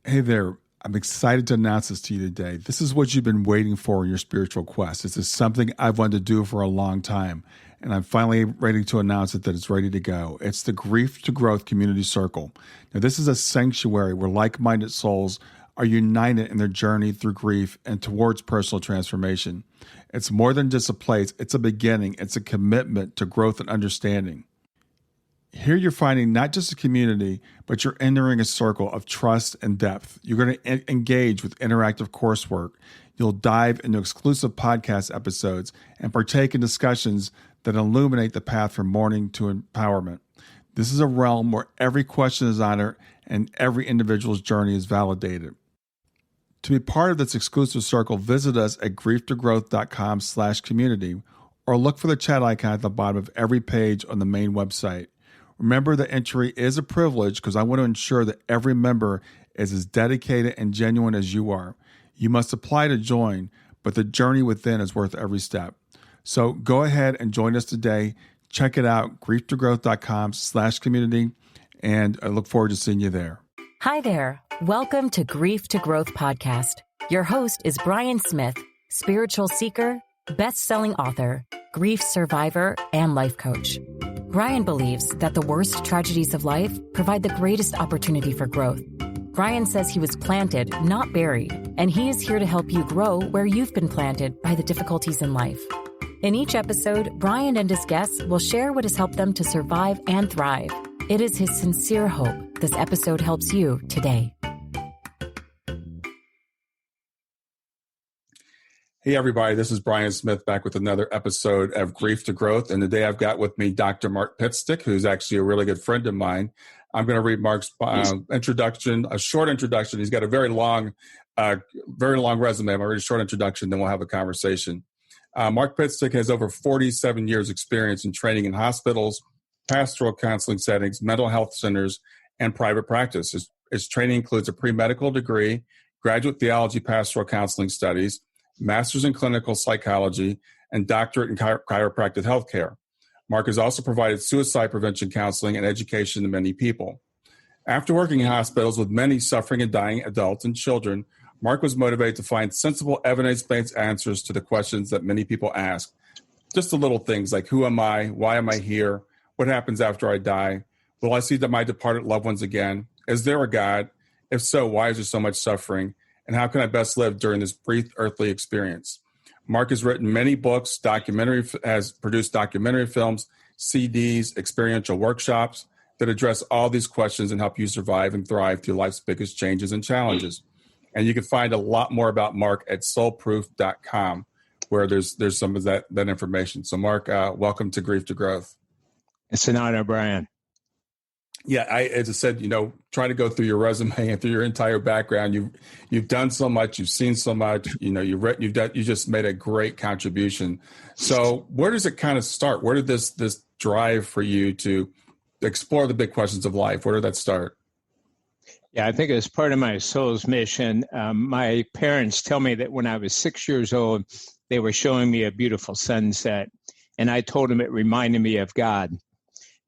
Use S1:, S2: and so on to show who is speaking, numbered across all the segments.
S1: Hey there. I'm excited to announce this to you today. This is what you've been waiting for in your spiritual quest. This is something I've wanted to do for a long time, and I'm finally ready to announce it that it's ready to go. It's the Grief to Growth Community Circle. Now, this is a sanctuary where like-minded souls are united in their journey through grief and towards personal transformation. It's more than just a place. It's a beginning. It's a commitment to growth and understanding. Here you're finding not just a community, but you're entering a circle of trust and depth. You're going to engage with interactive coursework. You'll dive into exclusive podcast episodes and partake in discussions that illuminate the path from mourning to empowerment. This is a realm where every question is honored and every individual's journey is validated. To be part of this exclusive circle, visit us at grieftogrowth.com/community or look for the chat icon at the bottom of every page on the main website. Remember that entry is a privilege because I want to ensure that every member is as dedicated and genuine as you are. You must apply to join, but the journey within is worth every step. So go ahead and join us today. Check it out, grieftogrowth.com/community, and I look forward to seeing you there.
S2: Hi there. Welcome to Grief to Growth podcast. Your host is Brian Smith, spiritual seeker, best-selling author, grief survivor, and life coach. Brian believes that the worst tragedies of life provide the greatest opportunity for growth. Brian says he was planted, not buried, and he is here to help you grow where you've been planted by the difficulties in life. In each episode, Brian and his guests will share what has helped them to survive and thrive. It is his sincere hope this episode helps you today.
S1: Hey, everybody, this is Brian Smith back with another episode of Grief to Growth. And today I've got with me Dr. Mark Pitstick, who's actually a really good friend of mine. I'm going to read Mark's introduction, a short introduction. He's got a very long resume. I'm going to read a short introduction, then we'll have a conversation. Mark Pitstick has over 47 years experience in training in hospitals, pastoral counseling settings, mental health centers, and private practice. His training includes a premedical degree, graduate theology, pastoral counseling studies, master's in clinical psychology, and doctorate in chiropractic healthcare. Mark has also provided suicide prevention counseling and education to many people. After working in hospitals with many suffering and dying adults and children, Mark was motivated to find sensible, evidence-based answers to the questions that many people ask. Just the little things like, who am I? Why am I here? What happens after I die? Will I see my departed loved ones again? Is there a God? If so, why is there so much suffering? And how can I best live during this brief earthly experience? Mark has written many books, has produced documentary films, CDs, experiential workshops that address all these questions and help you survive and thrive through life's biggest changes and challenges. And you can find a lot more about Mark at soulproof.com, where there's some of that information. So Mark, welcome to Grief to Growth.
S3: It's an honor, Brian.
S1: Yeah, as I said, trying to go through your resume and through your entire background, you've done so much, you've seen so much, you just made a great contribution. So where does it kind of start? Where did this drive for you to explore the big questions of life? Where did that start?
S3: Yeah, I think as part of my soul's mission, my parents tell me that when I was 6 years old, they were showing me a beautiful sunset, and I told them it reminded me of God.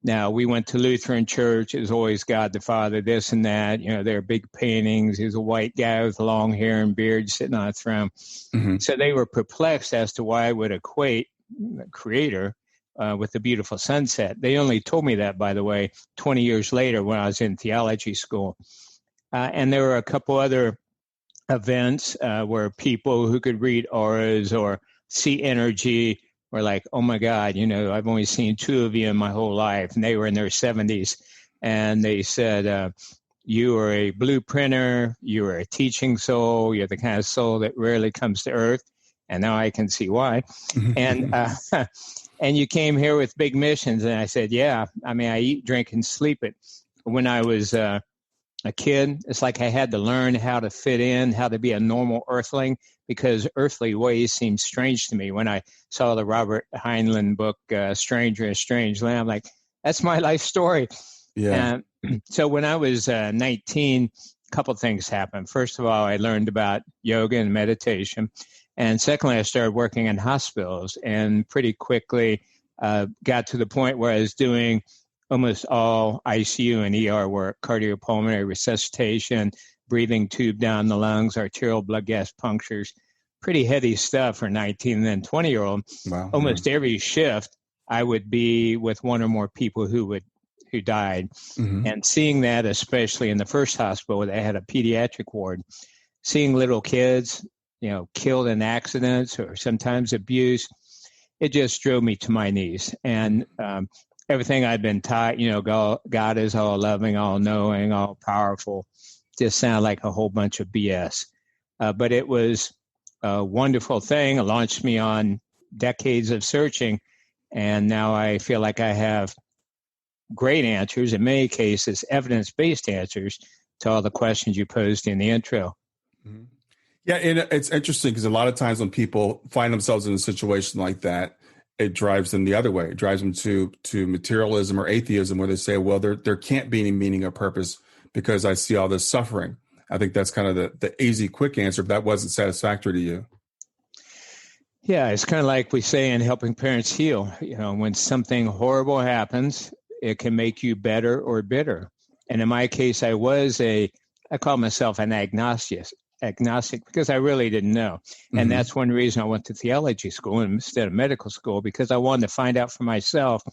S3: Now, we went to Lutheran church. It was always God the Father, this and that. There are big paintings. He was a white guy with long hair and beard sitting on a throne. Mm-hmm. So they were perplexed as to why I would equate the Creator with the beautiful sunset. They only told me that, by the way, 20 years later when I was in theology school. And there were a couple other events where people who could read auras or see energy were like, oh my God, I've only seen two of you in my whole life. And they were in their 70s. And they said, you are a blueprinter, you are a teaching soul, you're the kind of soul that rarely comes to earth. And now I can see why. And you came here with big missions. And I said, yeah, I eat, drink, and sleep it. When I was a kid, it's like I had to learn how to fit in, how to be a normal earthling, because earthly ways seemed strange to me. When I saw the Robert Heinlein book, Stranger in a Strange Land, I'm like, that's my life story.
S1: Yeah.
S3: So when I was 19, a couple things happened. First of all, I learned about yoga and meditation. And secondly, I started working in hospitals and pretty quickly got to the point where I was doing almost all ICU and ER work, cardiopulmonary resuscitation, breathing tube down the lungs, arterial blood gas punctures, pretty heavy stuff for 19 and 20-year-old.
S1: Wow.
S3: Almost every shift, I would be with one or more people who died.
S1: Mm-hmm.
S3: And seeing that, especially in the first hospital, they had a pediatric ward, seeing little kids, killed in accidents or sometimes abused, it just drove me to my knees. And everything I'd been taught, God is all loving, all knowing, all powerful, just sounded like a whole bunch of BS. But it was a wonderful thing. It launched me on decades of searching. And now I feel like I have great answers, in many cases, evidence-based answers to all the questions you posed in the intro.
S1: Mm-hmm. Yeah, and it's interesting because a lot of times when people find themselves in a situation like that, it drives them the other way. It drives them to materialism or atheism, where they say, well, there can't be any meaning or purpose because I see all this suffering. I think that's kind of the easy, quick answer, but that wasn't satisfactory to you.
S3: Yeah, it's kind of like we say in Helping Parents Heal. When something horrible happens, it can make you better or bitter. And in my case, I call myself an agnostic because I really didn't know. And
S1: Mm-hmm.
S3: that's one reason I went to theology school instead of medical school, because I wanted to find out for myself,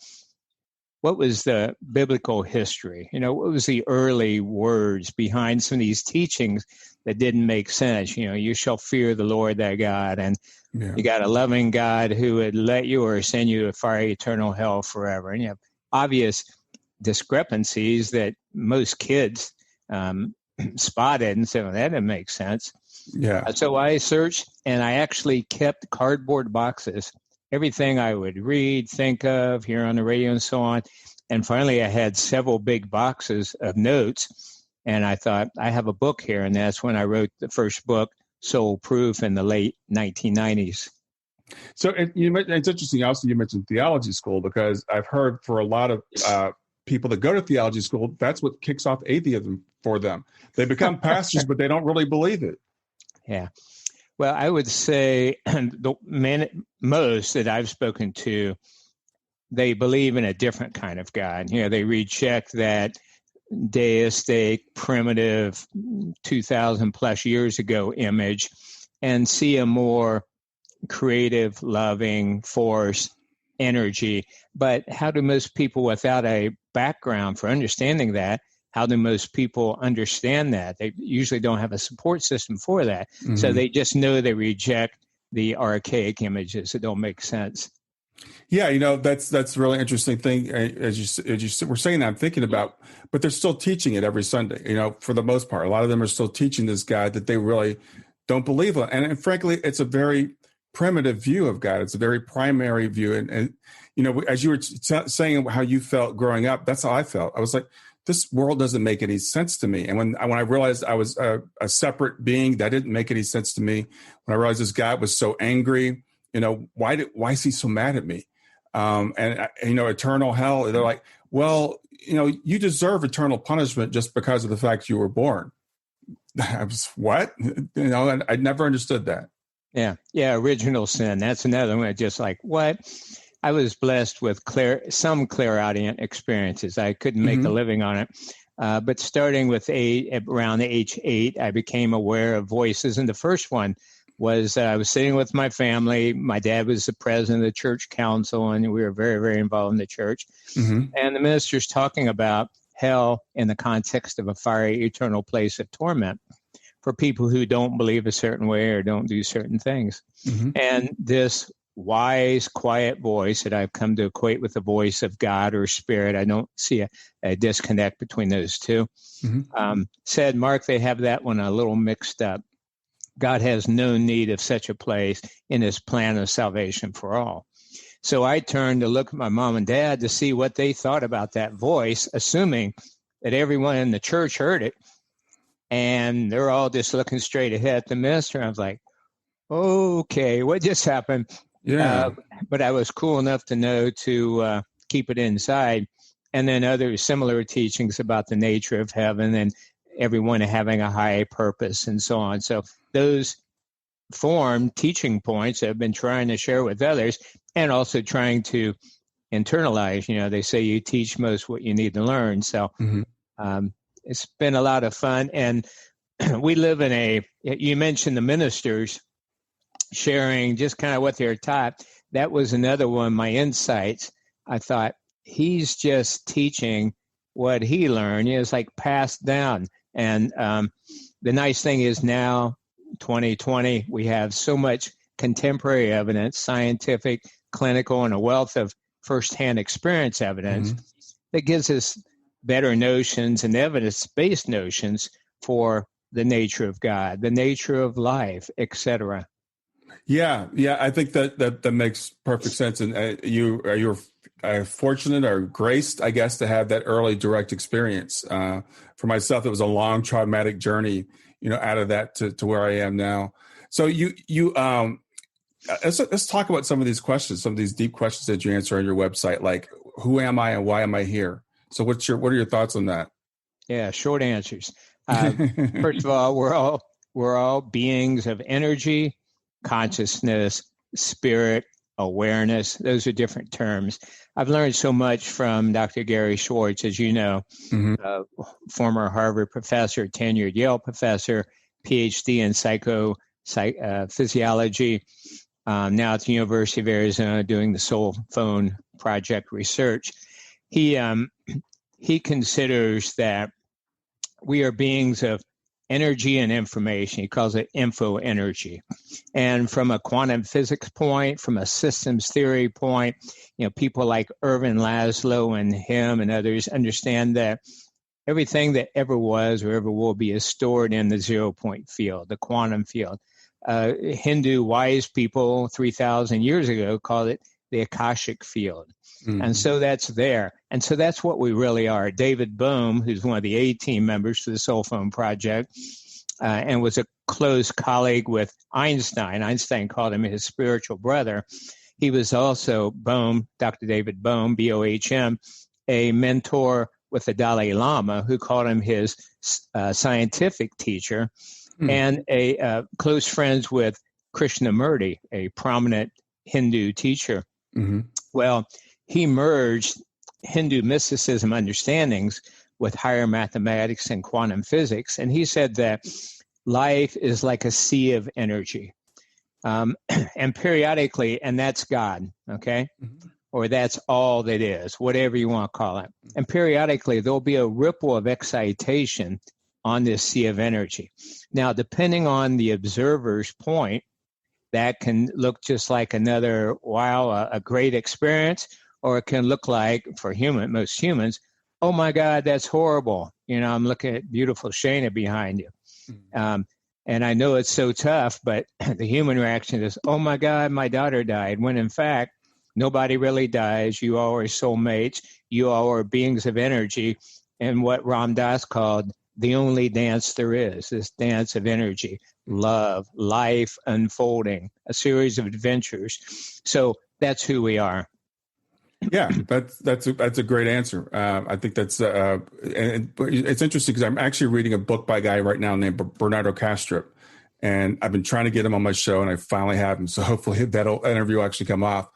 S3: what was the biblical history? What was the early words behind some of these teachings that didn't make sense? You shall fear the Lord thy God, and you got a loving God who would let you or send you to fiery eternal hell forever. And you have obvious discrepancies that most kids spotted and said, well, that didn't make sense.
S1: Yeah.
S3: So I searched, and I actually kept cardboard boxes, everything I would read, think of, hear on the radio, and so on. And finally, I had several big boxes of notes, and I thought, I have a book here. And that's when I wrote the first book, Soul Proof, in the late 1990s.
S1: So it's interesting. Also, you mentioned theology school, because I've heard for a lot of people that go to theology school, that's what kicks off atheism for them. They become pastors, but they don't really believe it.
S3: Yeah. Well, I would say most that I've spoken to, they believe in a different kind of God. They reject that deistic, primitive, 2,000 plus years ago image and see a more creative, loving force, energy. But how do most people without a background for understanding that, how do most people understand that? They usually don't have a support system for that. Mm-hmm. So they just know they reject the archaic images that don't make sense.
S1: Yeah, that's a really interesting thing. As you were saying that, I'm thinking about, but they're still teaching it every Sunday, for the most part. A lot of them are still teaching this God that they really don't believe in. And frankly, it's a very primitive view of God. It's a very primary view. And as you were saying how you felt growing up, that's how I felt. I was like, this world doesn't make any sense to me. And when I realized I was a separate being, that didn't make any sense to me. When I realized this God was so angry, why is he so mad at me? And eternal hell, they're like, well, you deserve eternal punishment just because of the fact you were born. I was, what? And I never understood that.
S3: Yeah. Original sin. That's another one. Just like, what? I was blessed with some clairaudient experiences. I couldn't make a living on it. But starting with around age 8, I became aware of voices. And the first one was I was sitting with my family. My dad was the president of the church council, and we were very, very involved in the church. Mm-hmm. And the minister's talking about hell in the context of a fiery eternal place of torment for people who don't believe a certain way or don't do certain things. Mm-hmm. And this wise, quiet voice that I've come to equate with the voice of God or spirit, I don't see a disconnect between those two, said, Mark, they have that one a little mixed up. God has no need of such a place in his plan of salvation for all. So I turned to look at my mom and dad to see what they thought about that voice, assuming that everyone in the church heard it. And they're all just looking straight ahead at the minister. I was like, okay, what just happened?
S1: Yeah.
S3: But I was cool enough to know to keep it inside. And then other similar teachings about the nature of heaven and everyone having a high purpose and so on. So those form teaching points I've been trying to share with others and also trying to internalize. They say you teach most what you need to learn. So it's been a lot of fun. And we live in you mentioned the ministers sharing just kind of what they're taught. That was another one of my insights. I thought, he's just teaching what he learned. It's like passed down. And the nice thing is now, 2020, we have so much contemporary evidence, scientific, clinical, and a wealth of firsthand experience evidence that gives us better notions and evidence-based notions for the nature of God, the nature of life, etc.
S1: Yeah, I think that makes perfect sense. And you're fortunate or graced, I guess, to have that early direct experience. For myself, it was a long, traumatic journey, out of that to where I am now. So let's talk about some of these questions, some of these deep questions that you answer on your website, like who am I and why am I here? So what are your thoughts on that?
S3: Yeah, short answers. First of all, we're all beings of energy, consciousness, spirit, awareness. Those are different terms. I've learned so much from Dr. Gary Schwartz, as you know, former Harvard professor, tenured Yale professor, PhD in physiology, now at the University of Arizona doing the SoulPhone project research. He considers that we are beings of energy and information. He calls it info energy. And from a quantum physics point, from a systems theory point, people like Ervin Laszlo and him and others understand that everything that ever was or ever will be is stored in the 0-point field, the quantum field. Hindu wise people 3,000 years ago called it the Akashic field. And so that's there. And so that's what we really are. David Bohm, who's one of the A-team members for the SoulPhone project, and was a close colleague with Einstein. Einstein called him his spiritual brother. He was also Bohm, Dr. David Bohm, B-O-H-M, a mentor with the Dalai Lama, who called him his scientific teacher, and a close friends with Krishnamurti, a prominent Hindu teacher. Well, he merged Hindu mysticism understandings with higher mathematics and quantum physics. And he said that life is like a sea of energy. And periodically, and that's God, okay? Or that's all that is, whatever you want to call it. And periodically, there'll be a ripple of excitation on this sea of energy. Now, depending on the observer's point, that can look just like another, wow, a great experience, or it can look like, for most humans, oh my God, that's horrible. I'm looking at beautiful Shana behind you. And I know it's so tough, but the human reaction is, oh my God, my daughter died. When in fact, nobody really dies. You all are soulmates. You all are beings of energy. And what Ram Dass called the only dance there is, this dance of energy, love, life unfolding, a series of adventures. So that's who we are.
S1: Yeah, that's a great answer. I think that's and it's interesting because I'm actually reading a book by a guy right now named Bernardo Kastrup, and I've been trying to get him on my show, and I finally have him. So hopefully that interview will actually come off.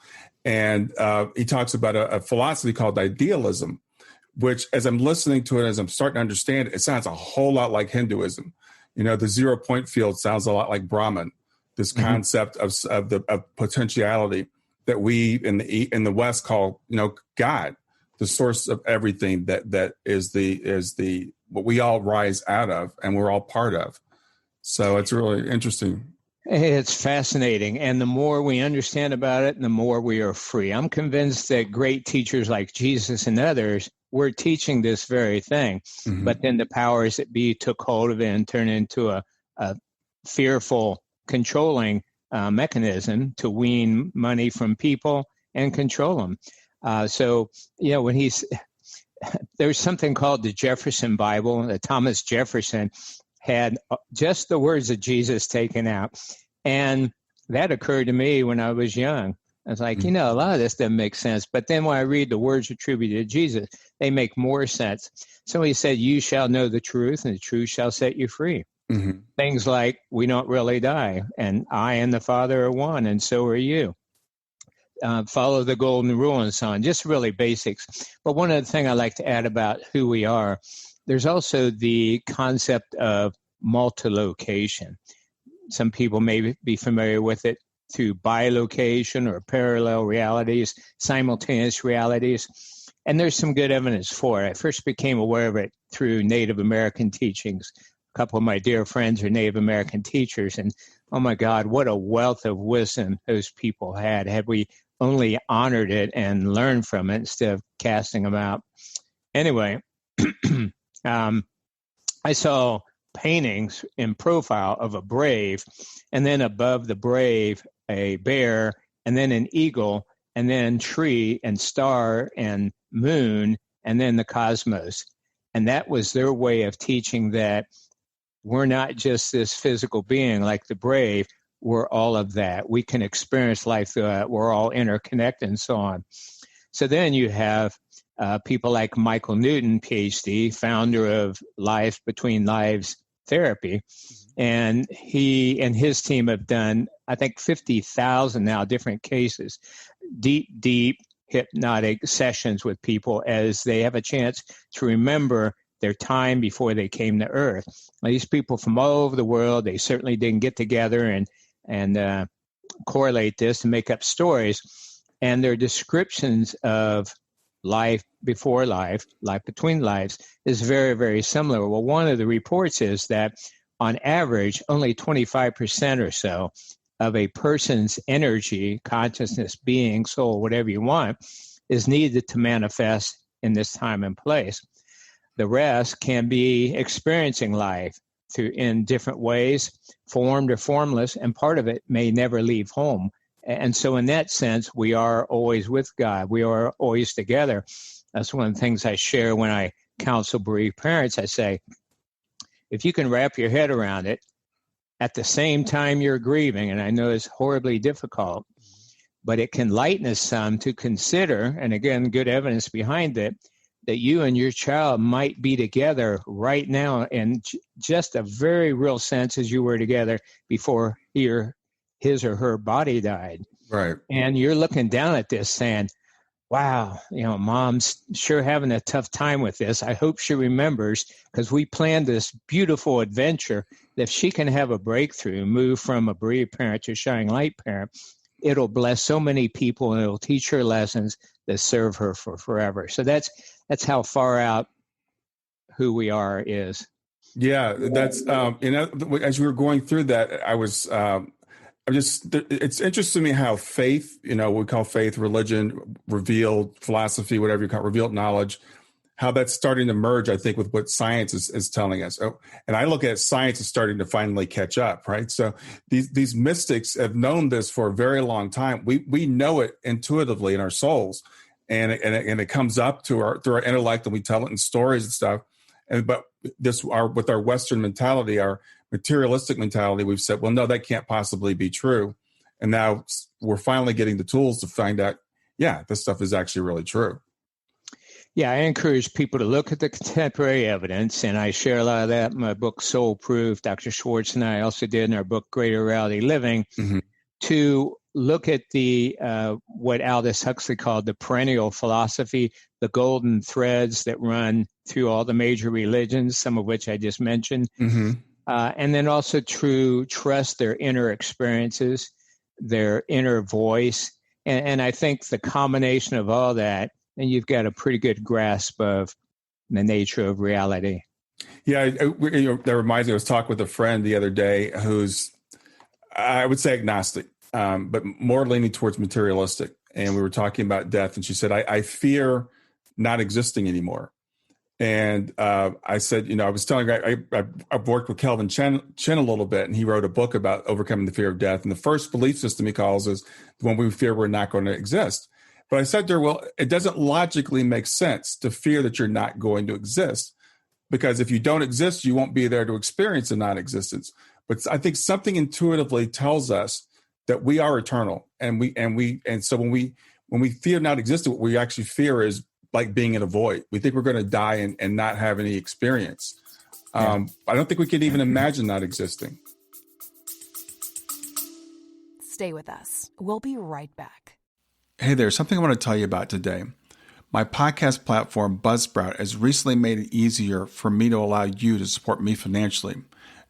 S1: And he talks about a philosophy called idealism, which, as I'm listening to it, as I'm starting to understand it, it sounds a whole lot like Hinduism. The 0-point field sounds a lot like Brahman. This concept of potentiality that we in the West call, God, the source of everything that is the what we all rise out of and we're all part of. So it's really interesting.
S3: It's fascinating. And the more we understand about it, the more we are free. I'm convinced that great teachers like Jesus and others were teaching this very thing. But then the powers that be took hold of it and turned into a fearful, controlling mechanism to wean money from people and control them. When there's something called the Jefferson Bible, that Thomas Jefferson had just the words of Jesus taken out. And that occurred to me when I was young. I was like, a lot of this doesn't make sense. But then when I read the words attributed to Jesus, they make more sense. So he said, you shall know the truth, and the truth shall set you free. Things like, we don't really die, and I and the Father are one, and so are you. Follow the golden rule and so on, just really basics. But one other thing I like to add about who we are, there's also the concept of multilocation. Some people may be familiar with it through bilocation or parallel realities, simultaneous realities. And there's some good evidence for it. I first became aware of it through Native American teachings. A couple of my dear friends are Native American teachers, and oh my God, what a wealth of wisdom those people had we only honored it and learned from it instead of casting them out. Anyway, I saw paintings in profile of a brave, and then above the brave, a bear, and then an eagle, and then tree and star and moon, and then the cosmos. And that was their way of teaching that we're not just this physical being like the brave, we're all of that. We can experience life through it. We're all interconnected and so on. So then you have people like Michael Newton, PhD, founder of Life Between Lives Therapy. And he and his team have done, I think, 50,000 now different cases, deep hypnotic sessions with people as they have a chance to remember their time before they came to Earth. These people from all over the world, they certainly didn't get together and correlate this and make up stories. And their descriptions of life before life, life between lives, is very, very similar. Well, one of the reports is that on average, only 25% or so of a person's energy, consciousness, being, soul, whatever you want, is needed to manifest in this time and place. The rest can be experiencing life in different ways, formed or formless, and part of it may never leave home. And so in that sense, we are always with God. We are always together. That's one of the things I share when I counsel bereaved parents. I say, if you can wrap your head around it at the same time you're grieving, and I know it's horribly difficult, but it can lighten us some to consider, and again, good evidence behind it, that you and your child might be together right now in just a very real sense as you were together before his or her body died.
S1: Right.
S3: And you're looking down at this saying, wow, mom's sure having a tough time with this. I hope she remembers, because we planned this beautiful adventure that if she can have a breakthrough, move from a bereaved parent to a shining light parent, it'll bless so many people and it'll teach her lessons that serve her for forever. So that's how far out who we are is.
S1: Yeah, that's as we were going through that, it's interesting to me how faith, we call faith, religion, revealed philosophy, whatever you call it, revealed knowledge, how that's starting to merge, I think, with what science is telling us. Oh, and I look at science as starting to finally catch up, right? So these mystics have known this for a very long time. We know it intuitively in our souls, and it comes up through our intellect, and we tell it in stories and stuff. But with our Western mentality, our materialistic mentality, we've said, well, no, that can't possibly be true. And now we're finally getting the tools to find out, yeah, this stuff is actually really true.
S3: Yeah, I encourage people to look at the contemporary evidence, and I share a lot of that in my book, Soul Proof. Dr. Schwartz and I also did in our book, Greater Reality Living, to look at the what Aldous Huxley called the perennial philosophy, the golden threads that run through all the major religions, some of which I just mentioned. And then also to trust their inner experiences, their inner voice. And I think the combination of all that, and you've got a pretty good grasp of the nature of reality.
S1: Yeah, that reminds me, I was talking with a friend the other day who's, I would say agnostic, but more leaning towards materialistic. And we were talking about death, and she said, I fear not existing anymore. And I said, I was telling her, I've worked with Kelvin Chen a little bit, and he wrote a book about overcoming the fear of death. And the first belief system he calls is the one we fear we're not going to exist. But I said to her, well, it doesn't logically make sense to fear that you're not going to exist, because if you don't exist, you won't be there to experience a non-existence. But I think something intuitively tells us that we are eternal, and so when we fear not existing, what we actually fear is like being in a void. We think we're going to die and not have any experience. I don't think we can even imagine not existing.
S4: Stay with us. We'll be right back.
S1: Hey there, something I want to tell you about today. My podcast platform, Buzzsprout, has recently made it easier for me to allow you to support me financially.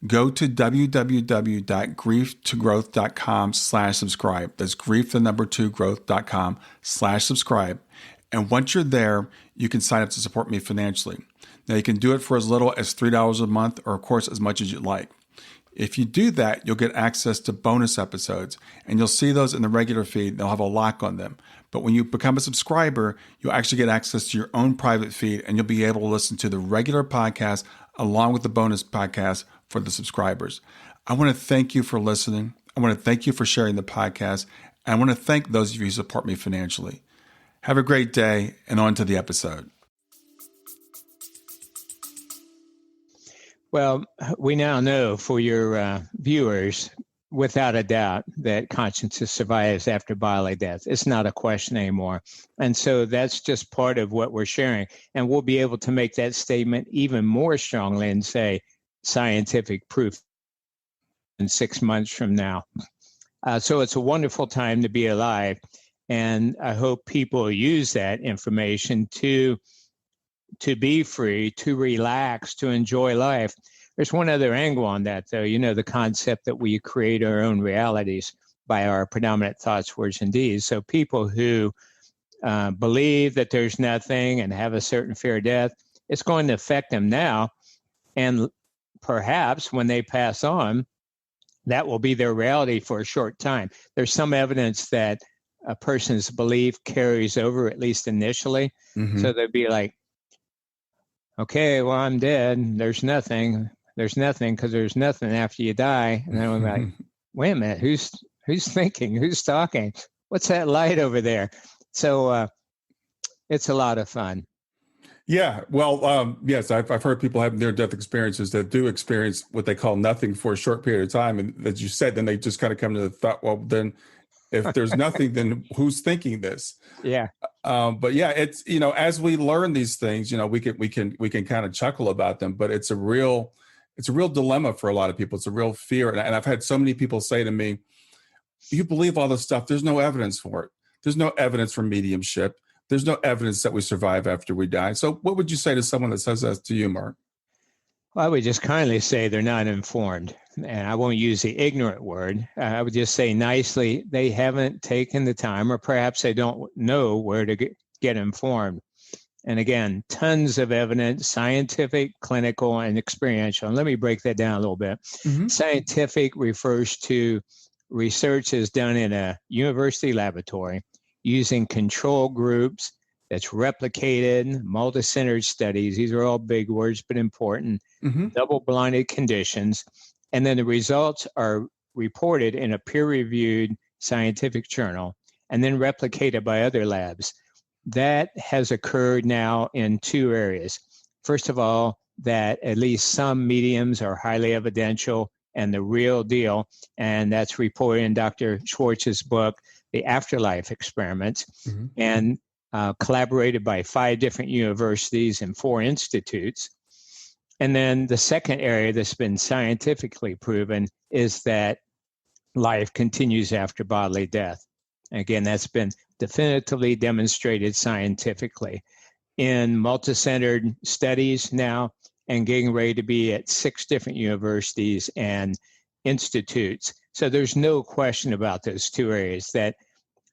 S1: go to www.grieftogrowth.com/subscribe. That's grief2growth.com/subscribe. And once you're there, you can sign up to support me financially. Now, you can do it for as little as $3 a month, or of course, as much as you'd like. If you do that, you'll get access to bonus episodes, and you'll see those in the regular feed. They'll have a lock on them. But when you become a subscriber, you'll actually get access to your own private feed, and you'll be able to listen to the regular podcast along with the bonus podcast for the subscribers. I want to thank you for listening. I want to thank you for sharing the podcast. And I want to thank those of you who support me financially. Have a great day, and on to the episode.
S3: Well, we now know for your viewers, without a doubt, that consciousness survives after bodily death. It's not a question anymore. And so that's just part of what we're sharing. And we'll be able to make that statement even more strongly and say scientific proof in 6 months from now. So it's a wonderful time to be alive. And I hope people use that information to be free, to relax, to enjoy life. There's one other angle on that, though. You know, the concept that we create our own realities by our predominant thoughts, words, and deeds. So people who believe that there's nothing and have a certain fear of death, it's going to affect them now. And perhaps when they pass on, that will be their reality for a short time. There's some evidence that a person's belief carries over, at least initially. Mm-hmm. So they'd be like, okay, well, I'm dead. There's nothing because there's nothing after you die. And then I'm like, wait a minute, who's thinking? Who's talking? What's that light over there? So it's a lot of fun.
S1: Yeah, well, yes, I've heard people have near-death experiences that do experience what they call nothing for a short period of time. And as you said, then they just kind of come to the thought, well, then if there's nothing, then who's thinking this?
S3: Yeah.
S1: But yeah, it's, as we learn these things, we can kind of chuckle about them, but it's a real dilemma for a lot of people. It's a real fear. And I've had so many people say to me, you believe all this stuff. There's no evidence for it. There's no evidence for mediumship. There's no evidence that we survive after we die. So what would you say to someone that says that to you, Mark?
S3: Well, I would just kindly say they're not informed. And I won't use the ignorant word. I would just say nicely, they haven't taken the time, or perhaps they don't know where to get informed. And again, tons of evidence, scientific, clinical, and experiential. And let me break that down a little bit. Mm-hmm. Scientific refers to research is done in a university laboratory using control groups that's replicated, multi-centered studies. These are all big words, but important. Mm-hmm. Double-blinded conditions. And then the results are reported in a peer-reviewed scientific journal and then replicated by other labs. That has occurred now in two areas. First of all, that at least some mediums are highly evidential and the real deal. And that's reported in Dr. Schwartz's book, The Afterlife Experiments, mm-hmm. and collaborated by 5 different universities and 4 institutes. And then the second area that's been scientifically proven is that life continues after bodily death. Again, that's been definitively demonstrated scientifically in multi-centered studies now and getting ready to be at 6 different universities and institutes. So there's no question about those two areas, that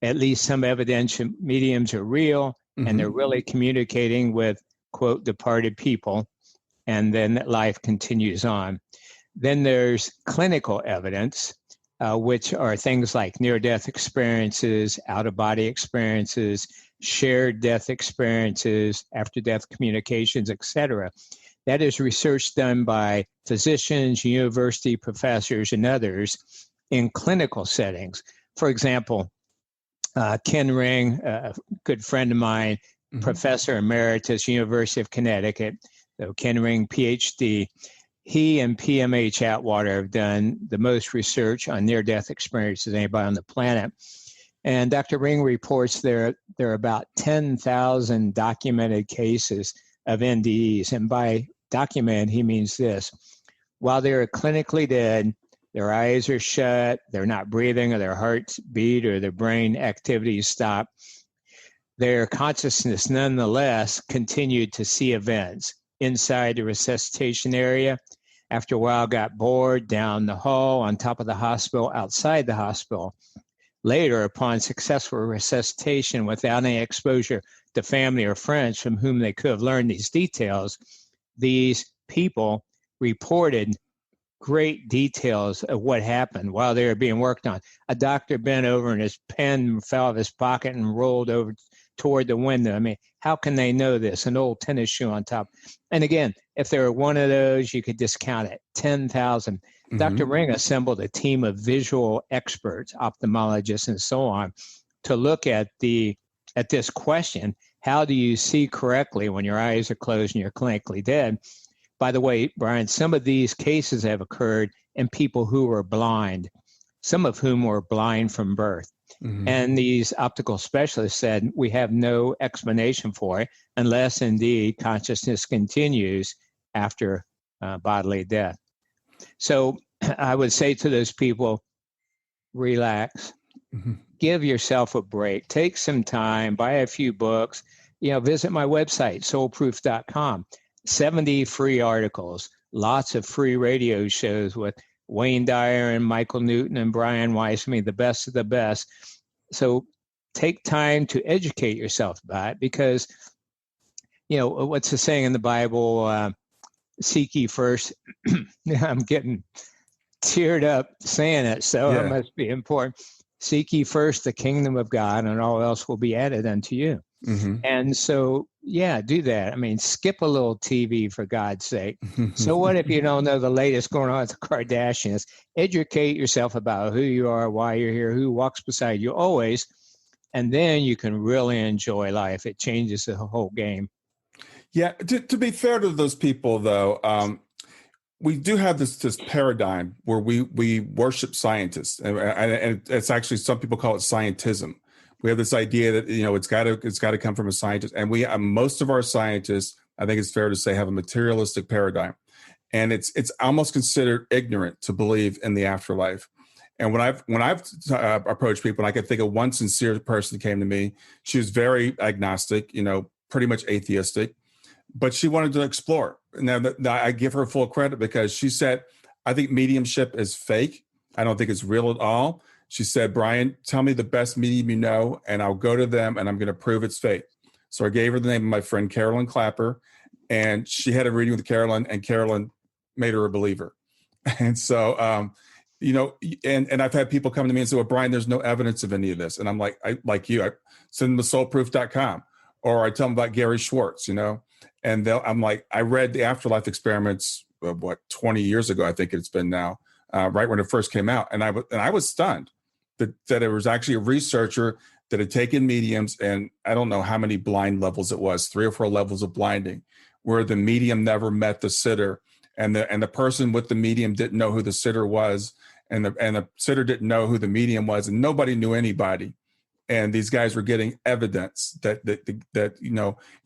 S3: at least some evidential mediums are real, mm-hmm. and they're really communicating with, quote, departed people, and then that life continues on. Then there's clinical evidence, which are things like near-death experiences, out-of-body experiences, shared death experiences, after-death communications, etc. That is research done by physicians, university professors, and others in clinical settings. For example, Ken Ring, a good friend of mine, mm-hmm. professor emeritus, University of Connecticut, so Ken Ring, PhD, he and PMH Atwater have done the most research on near-death experiences than anybody on the planet. And Dr. Ring reports there are about 10,000 documented cases of NDEs. And by documented, he means this: while they're clinically dead, their eyes are shut, they're not breathing, or their hearts beat, or their brain activities stop, their consciousness nonetheless continued to see events inside the resuscitation area. After a while, got bored down the hall, on top of the hospital, outside the hospital. Later, upon successful resuscitation without any exposure to family or friends from whom they could have learned these details, these people reported great details of what happened while they were being worked on. A doctor bent over and his pen fell out of his pocket and rolled over toward the window. I mean, how can they know this? An old tennis shoe on top. And again, if there were one of those, you could discount it, 10,000. Mm-hmm. Dr. Ring assembled a team of visual experts, ophthalmologists, and so on, to look at this question: how do you see correctly when your eyes are closed and you're clinically dead? By the way, Brian, some of these cases have occurred in people who were blind, some of whom were blind from birth. Mm-hmm. And these optical specialists said, we have no explanation for it unless indeed consciousness continues after bodily death. So I would say to those people, relax, mm-hmm. give yourself a break, take some time, buy a few books, visit my website, soulproof.com, 70 free articles, lots of free radio shows with Wayne Dyer and Michael Newton and Brian Weiss, the best of the best. So take time to educate yourself about it because, what's the saying in the Bible? Seek ye first. I'm getting teared up saying it, so it must be important. Seek ye first the kingdom of God, and all else will be added unto you. Mm-hmm. And so, do that. Skip a little TV for God's sake. So what if you don't know the latest going on with the Kardashians? Educate yourself about who you are, why you're here, who walks beside you always, and then you can really enjoy life. It changes the whole game.
S1: Yeah, to be fair to those people, though, we do have this paradigm where we worship scientists, and it's actually, some people call it scientism. We have this idea that it's got to come from a scientist, and we most of our scientists, I think it's fair to say, have a materialistic paradigm, and it's almost considered ignorant to believe in the afterlife. And when I've approached people, and I can think of one sincere person came to me. She was very agnostic, pretty much atheistic, but she wanted to explore. Now I give her full credit because she said, "I think mediumship is fake. I don't think it's real at all." She said, "Brian, tell me the best medium you know, and I'll go to them, and I'm going to prove it's fake." So I gave her the name of my friend, Carolyn Clapper, and she had a reading with Carolyn, and Carolyn made her a believer. And so, and I've had people come to me and say, "Well, Brian, there's no evidence of any of this." And I'm like, I send them to soulproof.com, or I tell them about Gary Schwartz, and I'm like, I read the Afterlife Experiments, 20 years ago, I think it's been now, right when it first came out. And I was stunned that it was actually a researcher that had taken mediums, and I don't know how many blind levels it was, 3 or 4 levels of blinding, where the medium never met the sitter, and the person with the medium didn't know who the sitter was, and the sitter didn't know who the medium was, and nobody knew anybody. And these guys were getting evidence that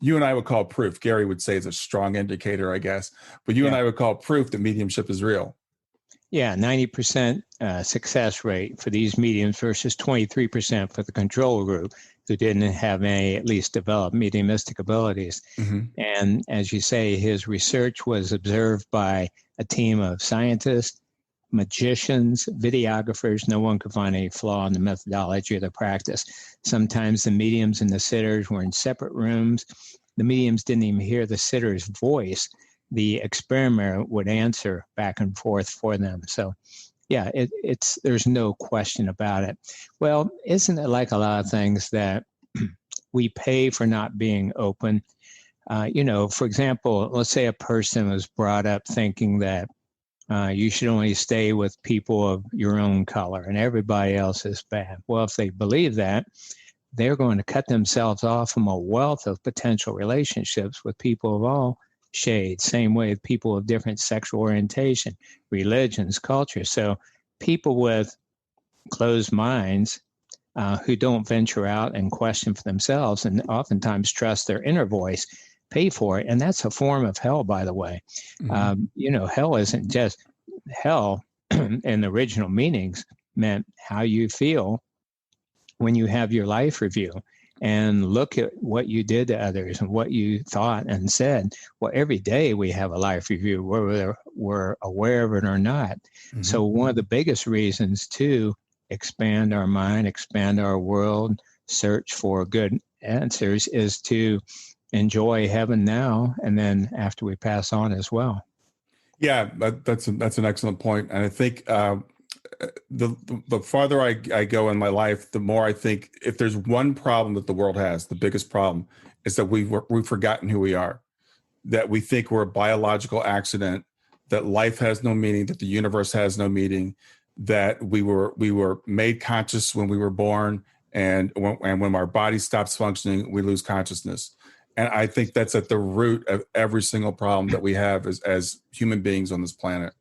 S1: you and I would call proof. Gary would say is a strong indicator, I guess, but you and I would call proof that mediumship is real.
S3: Yeah, 90% success rate for these mediums versus 23% for the control group who didn't have any, at least developed mediumistic abilities. Mm-hmm. And as you say, his research was observed by a team of scientists, magicians, videographers. No one could find any flaw in the methodology of the practice. Sometimes the mediums and the sitters were in separate rooms. The mediums didn't even hear the sitter's voice. The experimenter would answer back and forth for them. So, there's no question about it. Well, isn't it like a lot of things that we pay for not being open? For example, let's say a person was brought up thinking that you should only stay with people of your own color and everybody else is bad. Well, if they believe that, they're going to cut themselves off from a wealth of potential relationships with people of all shades, same way with people of different sexual orientation, religions, culture. So people with closed minds who don't venture out and question for themselves and oftentimes trust their inner voice pay for it. And that's a form of hell, by the way. Mm-hmm. Hell isn't just hell in the original meanings meant how you feel when you have your life review. and look at what you did to others and what you thought and said. Well, every day we have a life review, whether we're aware of it or not. Mm-hmm. So one of the biggest reasons to expand our mind, expand our world, search for good answers is to enjoy heaven now and then after we pass on as well.
S1: Yeah, that's an excellent point. And I think the farther I go in my life, the more I think if there's one problem that the world has, the biggest problem is that we've forgotten who we are, that we think we're a biological accident, that life has no meaning, that the universe has no meaning, that we were made conscious when we were born, and when our body stops functioning, we lose consciousness. And I think that's at the root of every single problem that we have as human beings on this planet.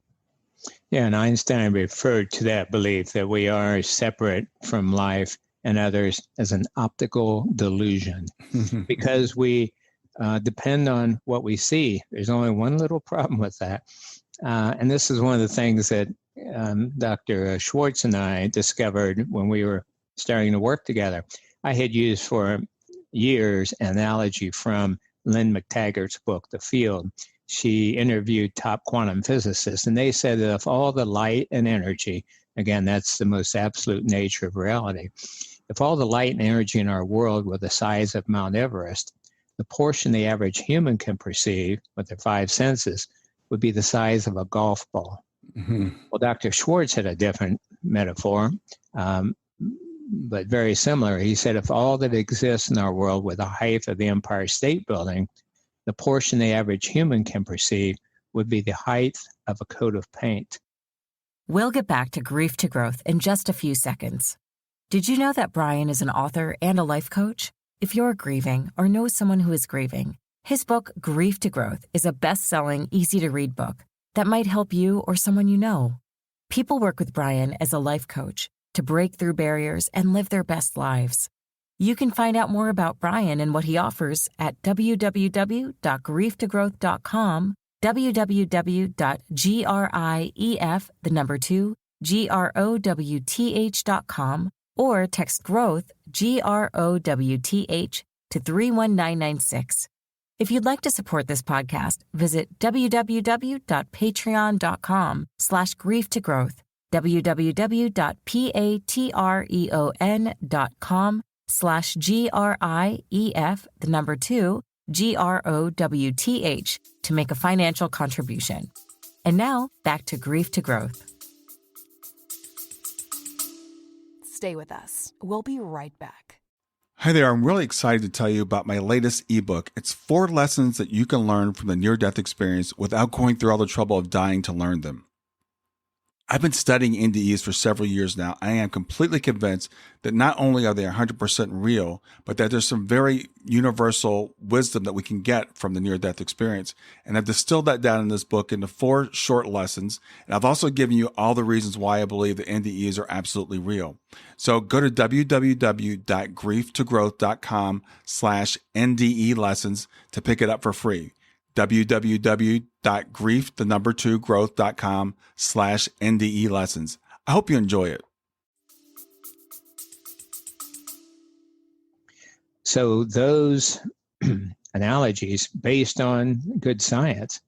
S3: Yeah, and Einstein referred to that belief that we are separate from life and others as an optical delusion because we depend on what we see. There's only one little problem with that. And this is one of the things that Dr. Schwartz and I discovered when we were starting to work together. I had used for years an analogy from Lynn McTaggart's book, The Field. She interviewed top quantum physicists, and they said that if all the light and energy, again, that's the most absolute nature of reality, if all the light and energy in our world were the size of Mount Everest, the portion the average human can perceive with their five senses would be the size of a golf ball. Mm-hmm. Well, Dr. Schwartz had a different metaphor, but very similar. He said, if all that exists in our world were the height of the Empire State Building, the portion the average human can perceive would be the height of a coat of paint.
S2: We'll get back to Grief to Growth in just a few seconds. Did you know that Brian is an author and a life coach? If you're grieving or know someone who is grieving, his book, Grief to Growth, is a best-selling, easy-to-read book that might help you or someone you know. People work with Brian as a life coach to break through barriers and live their best lives. You can find out more about Brian and what he offers at www.grieftogrowth.com, www.grief2growth.com, or text growth, GROWTH, to 31996. If you'd like to support this podcast, visit www.patreon.com/grieftogrowth, www.patreon.com/GRIEF2GROWTH to make a financial contribution. And now, back to Grief to Growth.
S4: Stay with us. We'll be right back.
S1: Hi there, I'm really excited to tell you about my latest ebook. It's 4 lessons that you can learn from the near-death experience without going through all the trouble of dying to learn them. I've been studying NDEs for several years now. I am completely convinced that not only are they 100% real, but that there's some very universal wisdom that we can get from the near-death experience. And I've distilled that down in this book into 4 short lessons. And I've also given you all the reasons why I believe that NDEs are absolutely real. So go to www.grieftogrowth.com/NDE lessons to pick it up for free. www.grieftogrowth.com/NDE lessons. I hope you enjoy it.
S3: So those analogies based on good science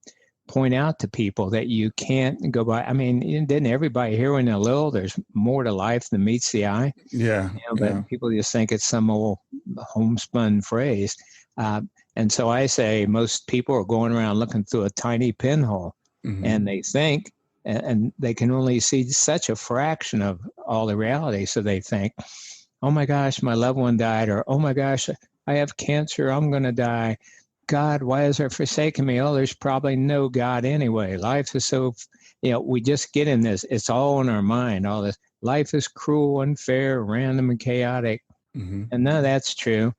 S3: point out to people that you can't go by. I mean, didn't everybody hear when they're little, there's more to life than meets the eye?
S1: Yeah.
S3: But people just think it's some old homespun phrase. And so I say most people are going around looking through a tiny pinhole, and they think, and they can only see such a fraction of all the reality. So they think, oh my gosh, my loved one died, or oh my gosh, I have cancer, I'm going to die. God, why has He forsaken me? Oh, there's probably no God anyway. Life is so, we just get in this. It's all in our mind. All this life is cruel, unfair, random, and chaotic. And none of that's true.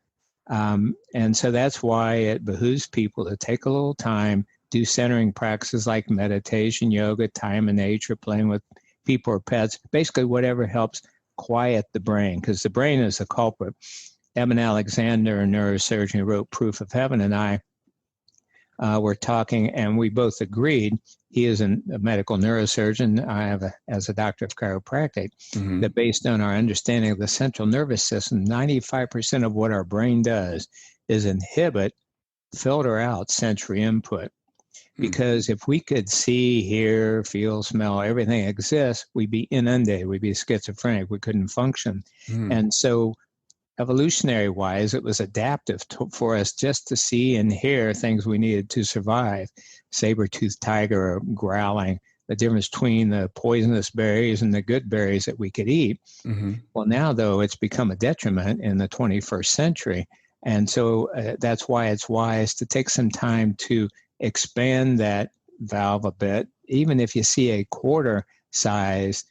S3: And so that's why it behooves people to take a little time, do centering practices like meditation, yoga, time in nature, playing with people or pets, basically whatever helps quiet the brain, because the brain is the culprit. Eben Alexander, a neurosurgeon who wrote Proof of Heaven, and I were talking, and we both agreed. He is a medical neurosurgeon. I have as a doctor of chiropractic.
S1: Mm-hmm.
S3: That based on our understanding of the central nervous system, 95% of what our brain does is inhibit, filter out sensory input. Because if we could see, hear, feel, smell, everything exists, we'd be inundated. We'd be schizophrenic. We couldn't function. And so evolutionary-wise, it was adaptive for us just to see and hear things we needed to survive. Saber-toothed tiger growling, the difference between the poisonous berries and the good berries that we could eat. Well, now, though, it's become a detriment in the 21st century. And so that's why it's wise to take some time to expand that valve a bit, even if you see a quarter size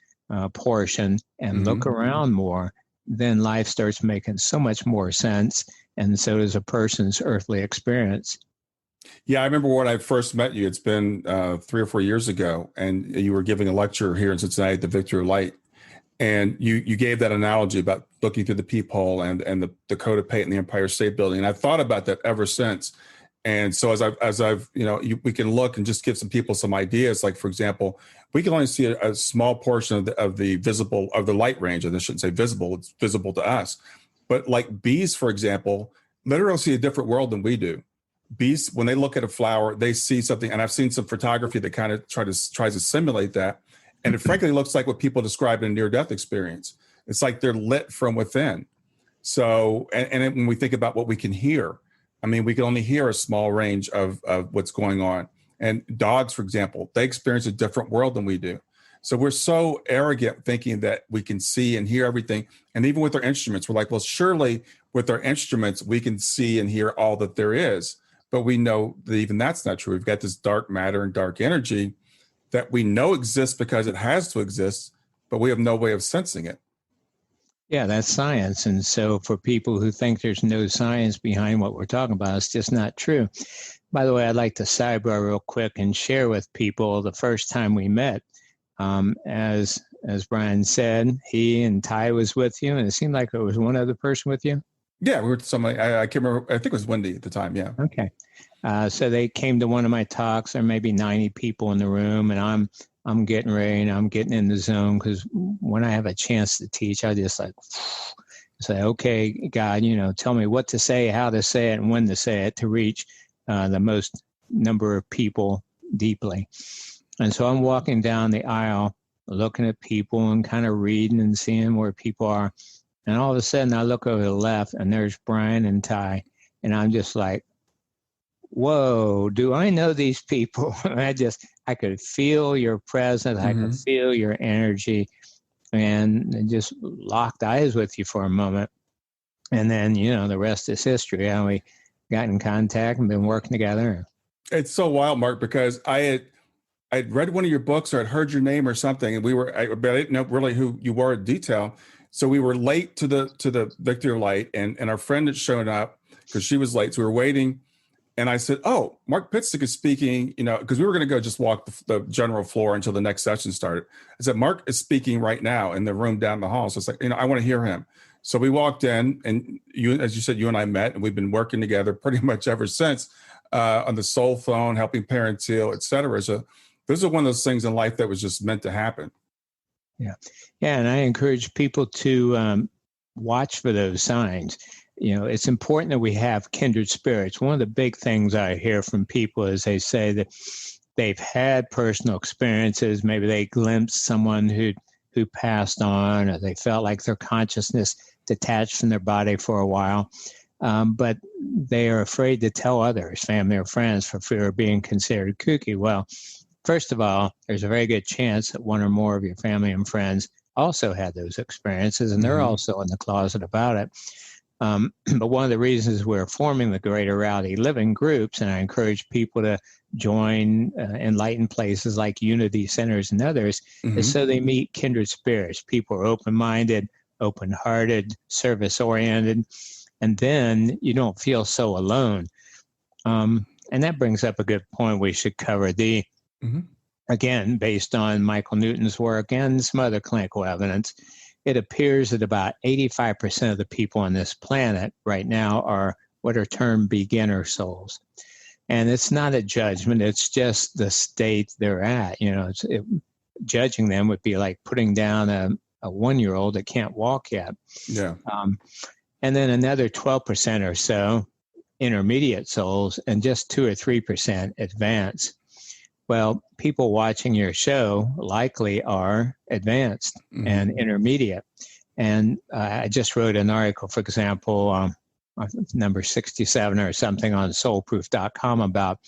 S3: portion and look around more, then life starts making so much more sense. And so does a person's earthly experience.
S1: Yeah, I remember when I first met you. It's been 3 or 4 years ago, and you were giving a lecture here in Cincinnati at the Victory Light. And you gave that analogy about looking through the peephole and the Dakota Pate and the Empire State Building. And I've thought about that ever since. And so as I've we can look and just give some people some ideas. Like, for example, we can only see a small portion of the light range. And I shouldn't say visible; it's visible to us. But like bees, for example, literally see a different world than we do. Bees, when they look at a flower, they see something. And I've seen some photography that kind of tries to simulate that. And it frankly looks like what people describe in a near-death experience. It's like they're lit from within. So, and when we think about what we can hear, I mean, we can only hear a small range of what's going on. And dogs, for example, they experience a different world than we do. So we're so arrogant thinking that we can see and hear everything. And even with our instruments, we're like, well, surely with our instruments, we can see and hear all that there is. But we know that even that's not true. We've got this dark matter and dark energy that we know exists because it has to exist, but we have no way of sensing it.
S3: Yeah, that's science. And so for people who think there's no science behind what we're talking about, it's just not true. By the way, I'd like to sidebar real quick and share with people the first time we met. As Brian said, he and Ty was with you, and it seemed like there was one other person with you.
S1: Yeah, we were somebody, I can't remember. I think it was Wendy at the time. Yeah.
S3: Okay. So they came to one of my talks. There may be 90 people in the room, and I'm getting ready and I'm getting in the zone, because when I have a chance to teach, I just say, okay, God, tell me what to say, how to say it, and when to say it to reach the most number of people deeply. And so I'm walking down the aisle, looking at people and kind of reading and seeing where people are. And all of a sudden I look over the left and there's Brian and Ty. And I'm just like, whoa, do I know these people? I could feel your presence. I could feel your energy, and just locked eyes with you for a moment. And then, the rest is history. How we got in contact and been working together.
S1: It's so wild, Mark, because I'd read one of your books or I'd heard your name or something, and but I didn't know really who you were in detail. So we were late to the Victory Light, and our friend had shown up because she was late. So we were waiting. And I said, oh, Mark Pitstick is speaking, because we were going to go just walk the general floor until the next session started. I said, Mark is speaking right now in the room down the hall. So it's like, I want to hear him. So we walked in, and as you said, you and I met, and we've been working together pretty much ever since on the SoulPhone, helping parents heal, et cetera. So this is one of those things in life that was just meant to happen.
S3: Yeah. Yeah. And I encourage people to watch for those signs. It's important that we have kindred spirits. One of the big things I hear from people is they say that they've had personal experiences. Maybe they glimpsed someone who passed on, or they felt like their consciousness detached from their body for a while. But they are afraid to tell others, family or friends, for fear of being considered kooky. Well, first of all, there's a very good chance that one or more of your family and friends also had those experiences, and they're also in the closet about it. But one of the reasons we're forming the Greater Reality Living groups, and I encourage people to join enlightened places like Unity Centers and others, is so they meet kindred spirits. People are open-minded, open-hearted, service-oriented, and then you don't feel so alone. And that brings up a good point we should cover. Again, based on Michael Newton's work and some other clinical evidence, it appears that about 85% of the people on this planet right now are what are termed beginner souls. And it's not a judgment. It's just the state they're at. Judging them would be like putting down a 1-year-old that can't walk yet.
S1: Yeah.
S3: And then another 12% or so intermediate souls, and just 2 or 3% advanced. Well, people watching your show likely are advanced and intermediate. And I just wrote an article, for example, number 67 or something on soulproof.com about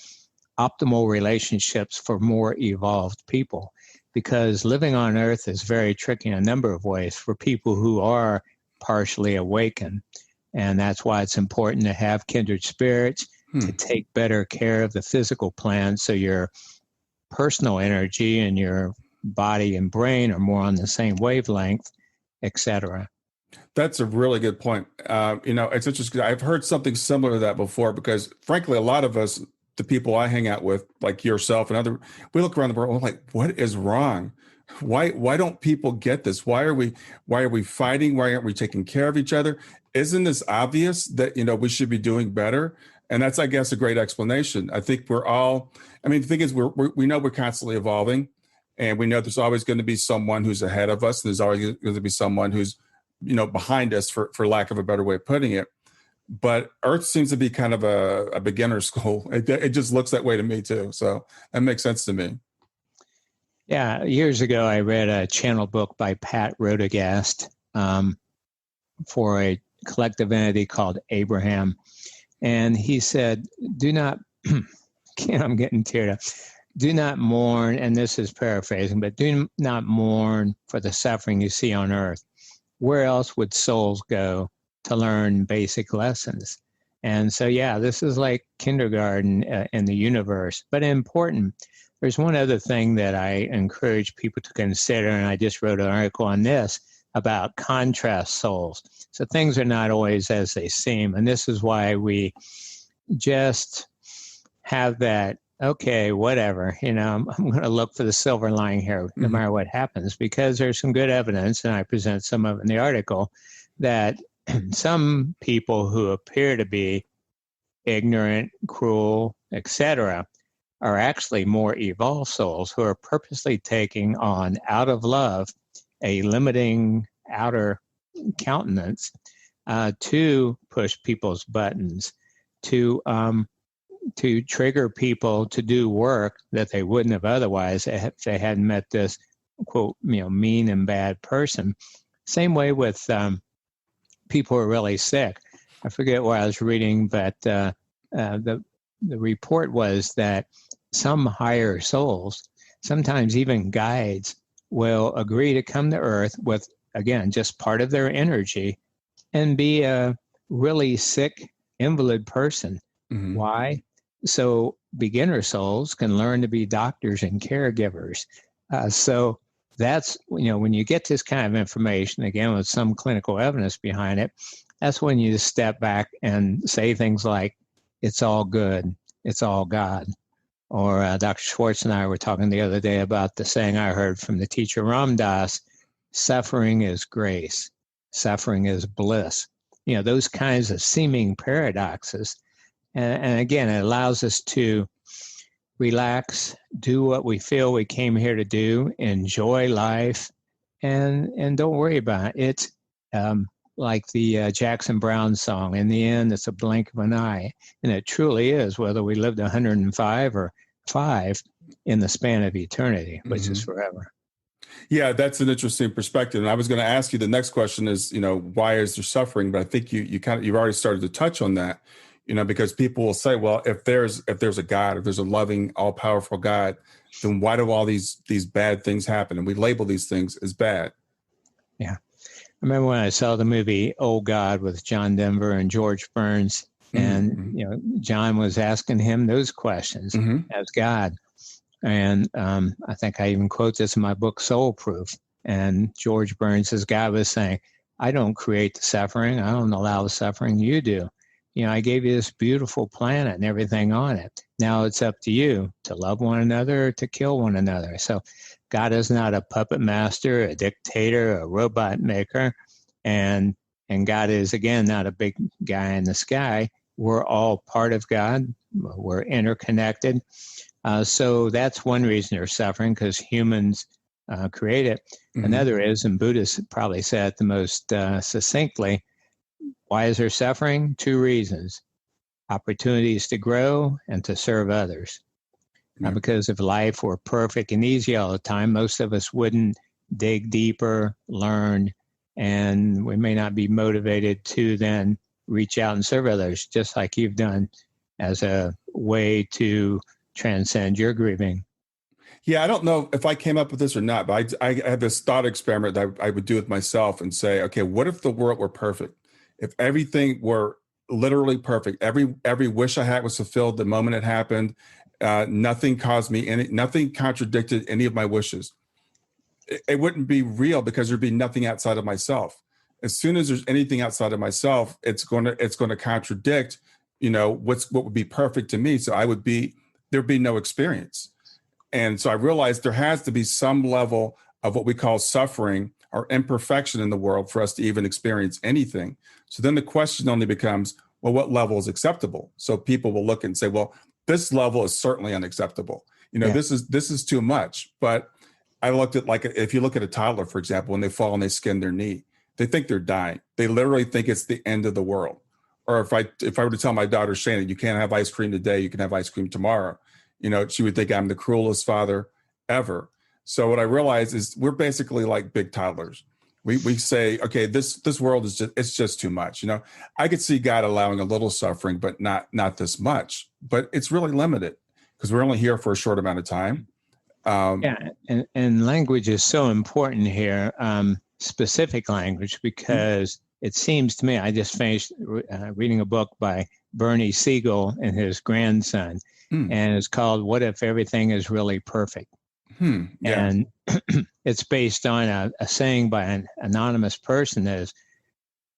S3: optimal relationships for more evolved people. Because living on earth is very tricky in a number of ways for people who are partially awakened. And that's why it's important to have kindred spirits, to take better care of the physical plan so your personal energy and your body and brain are more on the same wavelength, etc.
S1: That's a really good point. It's interesting. I've heard something similar to that before because, frankly, a lot of us, the people I hang out with, like yourself and other, we look around the world, we're like, what is wrong? Why don't people get this? Why are we fighting? Why aren't we taking care of each other? Isn't this obvious that, we should be doing better? And that's, I guess, a great explanation. I think the thing is, we know we're constantly evolving, and we know there's always going to be someone who's ahead of us. And there's always going to be someone who's, behind us, for lack of a better way of putting it. But Earth seems to be kind of a beginner school. It just looks that way to me too. So that makes sense to me.
S3: Yeah. Years ago, I read a channel book by Pat Rodegast for a collective entity called Abraham. And he said, do not, I'm getting teared up. Do not mourn, and this is paraphrasing, but do not mourn for the suffering you see on earth. Where else would souls go to learn basic lessons? And so, this is like kindergarten in the universe, but important. There's one other thing that I encourage people to consider, and I just wrote an article on this about contrast souls. So things are not always as they seem, and this is why we just have that, okay, whatever, I'm going to look for the silver lining here, no matter what happens, because there's some good evidence, and I present some of it in the article, that some people who appear to be ignorant, cruel, etc., are actually more evolved souls who are purposely taking on, out of love, a limiting outer countenance to push people's buttons, to trigger people to do work that they wouldn't have otherwise if they hadn't met this, quote, mean and bad person. Same way with people who are really sick. I forget where I was reading, but the report was that some higher souls, sometimes even guides, will agree to come to Earth with, again, just part of their energy and be a really sick invalid person. Why? So beginner souls can learn to be doctors and caregivers. So that's, when you get this kind of information, again, with some clinical evidence behind it, that's when you step back and say things like, it's all good, it's all God. Or Dr. Schwartz and I were talking the other day about the saying I heard from the teacher Ram Dass, suffering is grace, suffering is bliss. Those kinds of seeming paradoxes. And again, it allows us to relax, do what we feel we came here to do, enjoy life, and don't worry about it. It's like the Jackson Browne song, in the end, it's a blink of an eye. And it truly is, whether we lived 105 or 5 in the span of eternity, which is forever.
S1: Yeah, that's an interesting perspective. And I was going to ask you, the next question is, why is there suffering? But I think you've already started to touch on that. Because people will say, well, if there's a God, if there's a loving, all-powerful God, then why do all these bad things happen? And we label these things as bad.
S3: Yeah. I remember when I saw the movie Oh God with John Denver and George Burns, and John was asking him those questions as God. And I think I even quote this in my book, Soul Proof. And George Burns, as God was saying, I don't create the suffering. I don't allow the suffering. You do. I gave you this beautiful planet and everything on it. Now it's up to you to love one another or to kill one another. So God is not a puppet master, a dictator, a robot maker. And God is, again, not a big guy in the sky. we're all part of God. We're interconnected. So that's one reason they're suffering, because humans create it.
S1: Mm-hmm.
S3: Another is, and Buddhists probably say it the most succinctly, why is there suffering? Two reasons: opportunities to grow and to serve others.
S1: Yeah.
S3: Because if life were perfect and easy all the time, most of us wouldn't dig deeper, learn, and we may not be motivated to then reach out and serve others, just like you've done as a way to transcend your grieving.
S1: Yeah, I don't know if I came up with this or not, but I have this thought experiment that I would do with myself and say, okay, what if the world were perfect? If everything were literally perfect, every wish I had was fulfilled the moment it happened, nothing nothing contradicted any of my wishes. It wouldn't be real, because there'd be nothing outside of myself. As soon as there's anything outside of myself, it's going to contradict, what would be perfect to me. So there'd be no experience. And so I realized there has to be some level of what we call suffering or imperfection in the world for us to even experience anything. So then the question only becomes, well, what level is acceptable? So people will look and say, well, this level is certainly unacceptable. This is too much. But I looked at, like, if you look at a toddler, for example, when they fall and they skin their knee, they think they're dying. They literally think it's the end of the world. Or if I were to tell my daughter, Shannon, you can't have ice cream today, you can have ice cream tomorrow, she would think I'm the cruelest father ever. So what I realized is we're basically like big toddlers. We say, okay, this world is just too much. I could see God allowing a little suffering, but not this much. But it's really limited, because we're only here for a short amount of time.
S3: And language is so important here, specific language, because it seems to me, I just finished reading a book by Bernie Siegel and his grandson, and it's called What If Everything is Really Perfect?
S1: Yeah.
S3: And it's based on a saying by an anonymous person is,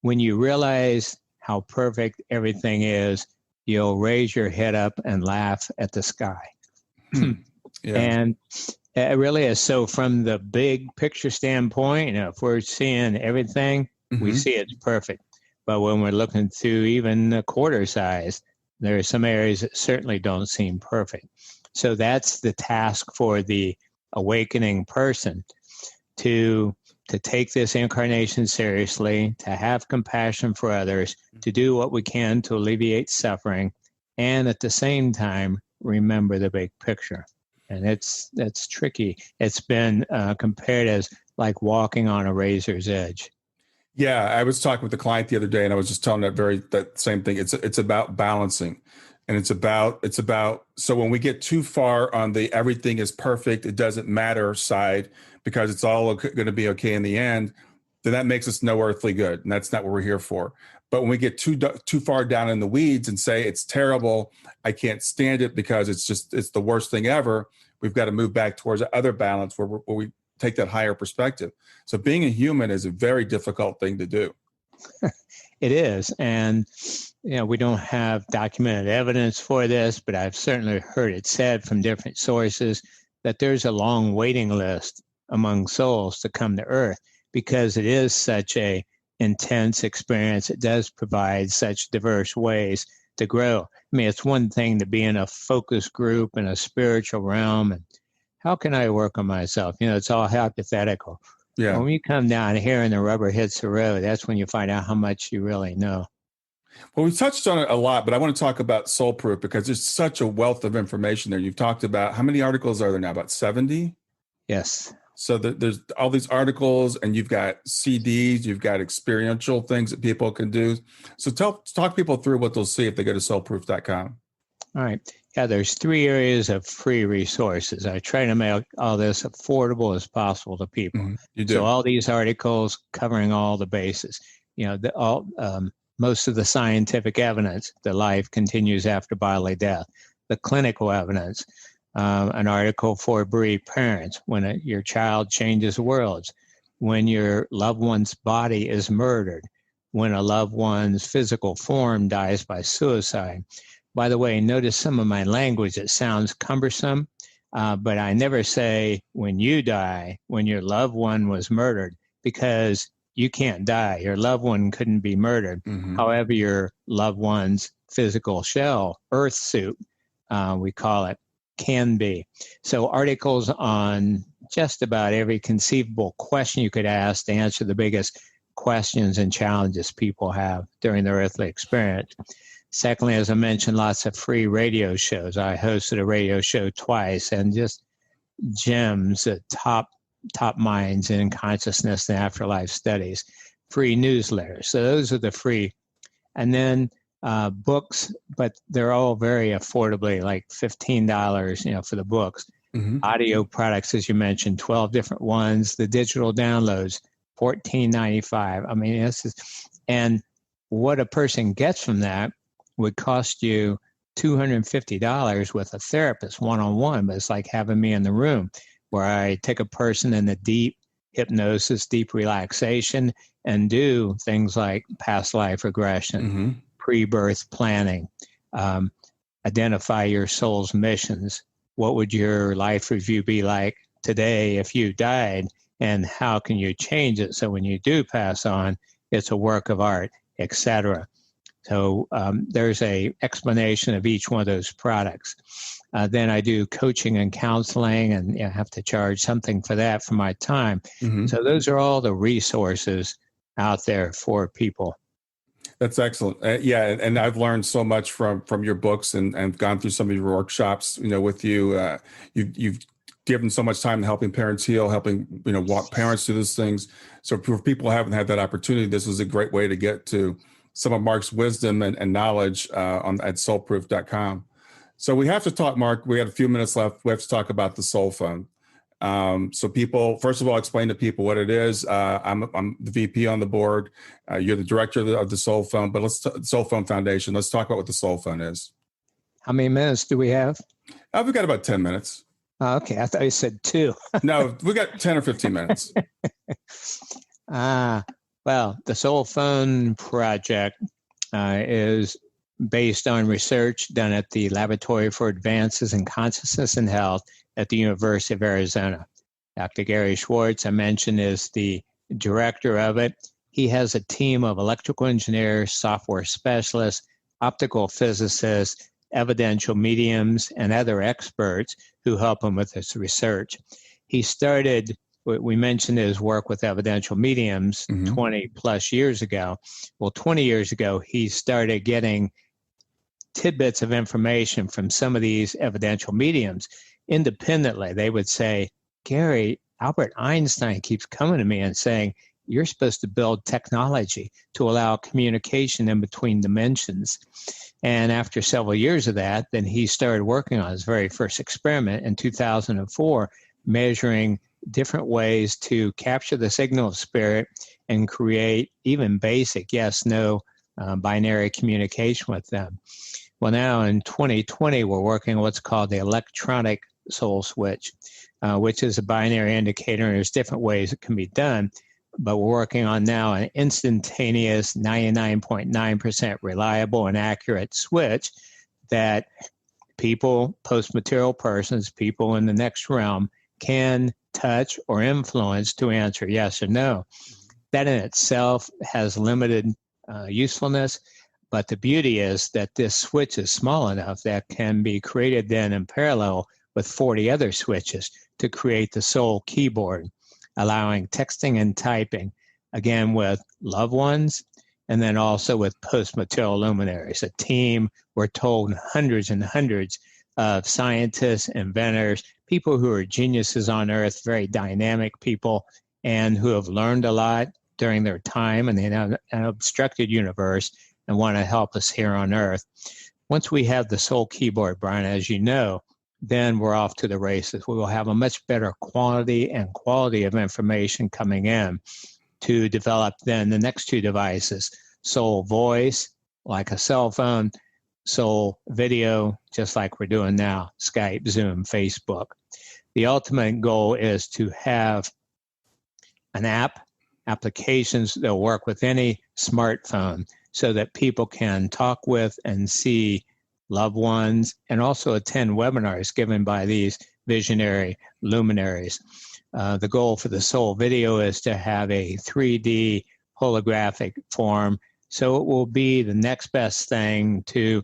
S3: when you realize how perfect everything is, you'll raise your head up and laugh at the sky.
S1: Yeah.
S3: And it really is. So from the big picture standpoint, if we're seeing everything, we see it's perfect. But when we're looking through even the quarter size, there are some areas that certainly don't seem perfect. So that's the task for the awakening person, to take this incarnation seriously, to have compassion for others, to do what we can to alleviate suffering, and at the same time, remember the big picture. And that's tricky. It's been compared as like walking on a razor's edge.
S1: Yeah, I was talking with a client the other day, and I was just telling that same thing. It's about balancing, and it's about. So when we get too far on the everything is perfect, it doesn't matter side, because it's all going to be okay in the end, then that makes us no earthly good, and that's not what we're here for. But when we get too far down in the weeds and say it's terrible, I can't stand it because it's the worst thing ever, we've got to move back towards the other balance where we take that higher perspective. So being a human is a very difficult thing to do.
S3: It is. And, we don't have documented evidence for this, but I've certainly heard it said from different sources that there's a long waiting list among souls to come to Earth, because it is such a intense experience. It does provide such diverse ways to grow. I mean, it's one thing to be in a focus group in a spiritual realm, and how can I work on myself? It's all hypothetical.
S1: Yeah.
S3: When you come down here and the rubber hits the road, that's when you find out how much you really know.
S1: Well, we've touched on it a lot, but I want to talk about Soulproof, because there's such a wealth of information there. You've talked about, how many articles are there now? About 70?
S3: Yes.
S1: So there's all these articles, and you've got CDs, you've got experiential things that people can do. So talk people through what they'll see if they go to soulproof.com.
S3: All right. Yeah, there's 3 areas of free resources. I try to make all this affordable as possible to people.
S1: You do.
S3: So all these articles covering all the bases, most of the scientific evidence that life continues after bodily death, the clinical evidence, an article for bereaved parents, when your child changes worlds, when your loved one's body is murdered, when a loved one's physical form dies by suicide. By the way, notice some of my language, it sounds cumbersome, but I never say when you die, when your loved one was murdered, because you can't die. Your loved one couldn't be murdered. However, your loved one's physical shell, earth suit, we call it, can be. So articles on just about every conceivable question you could ask to answer the biggest questions and challenges people have during their earthly experience. Secondly, as I mentioned, lots of free radio shows. I hosted a radio show twice, and just gems at top minds in consciousness and afterlife studies. Free newsletters. So those are the free. And then books, but they're all very affordably, like $15, for the books. Mm-hmm. Audio products, as you mentioned, 12 different ones. The digital downloads, $14.95. I mean, and what a person gets from that would cost you $250 with a therapist one-on-one, but it's like having me in the room where I take a person in the deep hypnosis, deep relaxation, and do things like past life regression, mm-hmm. pre-birth planning, identify your soul's missions. What would your life review be like today if you died, and how can you change it so when you do pass on, it's a work of art, etc. So there's a explanation of each one of those products. Then I do coaching and counseling, and I have to charge something for that for my time. Mm-hmm. So those are all the resources out there for people.
S1: That's excellent. And I've learned so much from your books and gone through some of your workshops, with you. You've given so much time to helping parents heal, helping, walk parents through those things. So for people who haven't had that opportunity, this is a great way to get to some of Mark's wisdom and knowledge at soulproof.com. So we have to talk, Mark. We have a few minutes left. We have to talk about the SoulPhone. So people, first of all, explain to people what it is. I'm the VP on the board. You're the director of the SoulPhone, but SoulPhone Foundation. Let's talk about what the SoulPhone is.
S3: How many minutes do we have?
S1: We've got about 10 minutes.
S3: Okay. I thought you said 2.
S1: No, we got 10 or 15 minutes.
S3: Well, the SoulPhone project is based on research done at the Laboratory for Advances in Consciousness and Health at the University of Arizona. Dr. Gary Schwartz, I mentioned, is the director of it. He has a team of electrical engineers, software specialists, optical physicists, evidential mediums, and other experts who help him with this research. He started, we mentioned his work with evidential mediums 20 plus years ago. Well, 20 years ago, he started getting tidbits of information from some of these evidential mediums independently. They would say, Gary, Albert Einstein keeps coming to me and saying, you're supposed to build technology to allow communication in between dimensions. And after several years of that, then he started working on his very first experiment in 2004, measuring different ways to capture the signal of spirit and create even basic yes-no binary communication with them. Well, now in 2020, we're working on what's called the electronic soul switch, which is a binary indicator, and there's different ways it can be done. But we're working on now an instantaneous 99.9% reliable and accurate switch that people, post-material persons, people in the next realm can touch or influence to answer yes or no. That in itself has limited usefulness, but the beauty is that this switch is small enough that can be created then in parallel with 40 other switches to create the soul keyboard, allowing texting and typing, again, with loved ones, and then also with post-material luminaries, a team, we're told, hundreds and hundreds of scientists, inventors, people who are geniuses on Earth, very dynamic people, and who have learned a lot during their time in an obstructed universe and want to help us here on Earth. Once we have the soul keyboard, Brian, as you know, then we're off to the races. We will have a much better quantity and quality of information coming in to develop then the next 2 devices, soul voice, like a cell phone, soul video, just like we're doing now, Skype, Zoom, Facebook. The ultimate goal is to have an applications that will work with any smartphone so that people can talk with and see loved ones and also attend webinars given by these visionary luminaries. The goal for the soul video is to have a 3D holographic form So it will be the next best thing to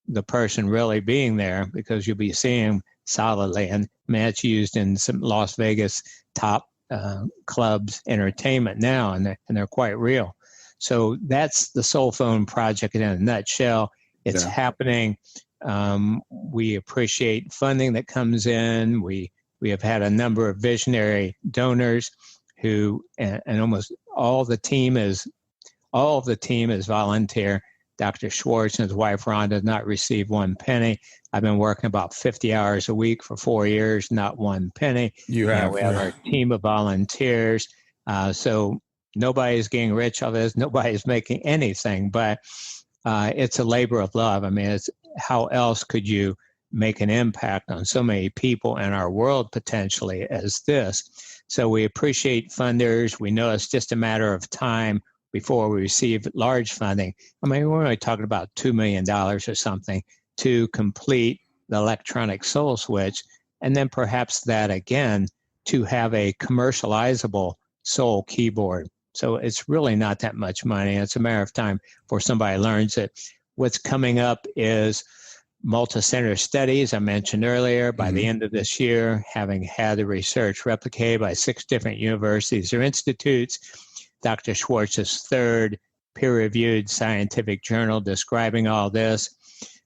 S3: the person really being there, because you'll be seeing solidly. And I mean, it's used in some Las Vegas top clubs entertainment now, and they're quite real. So that's the SoulPhone project in a nutshell. It's happening. We appreciate funding that comes in. We have had a number of visionary donors who, and almost all of the team is volunteer. Dr. Schwartz and his wife Rhonda did not receive one penny. I've been working about 50 hours a week for 4 years, not one penny.
S1: We have
S3: our team of volunteers. So nobody's getting rich on this. Nobody's making anything, but it's a labor of love. I mean, it's how else could you make an impact on so many people in our world potentially as this? So we appreciate funders. We know it's just a matter of time before we receive large funding. I mean, we're only talking about $2 million or something to complete the electronic soul switch, and then perhaps that again to have a commercializable soul keyboard. So it's really not that much money. It's a matter of time before somebody learns it. What's coming up is multi-center studies I mentioned earlier. By the end of this year, having had the research replicated by 6 different universities or institutes, Dr. Schwartz's 3rd peer-reviewed scientific journal describing all this.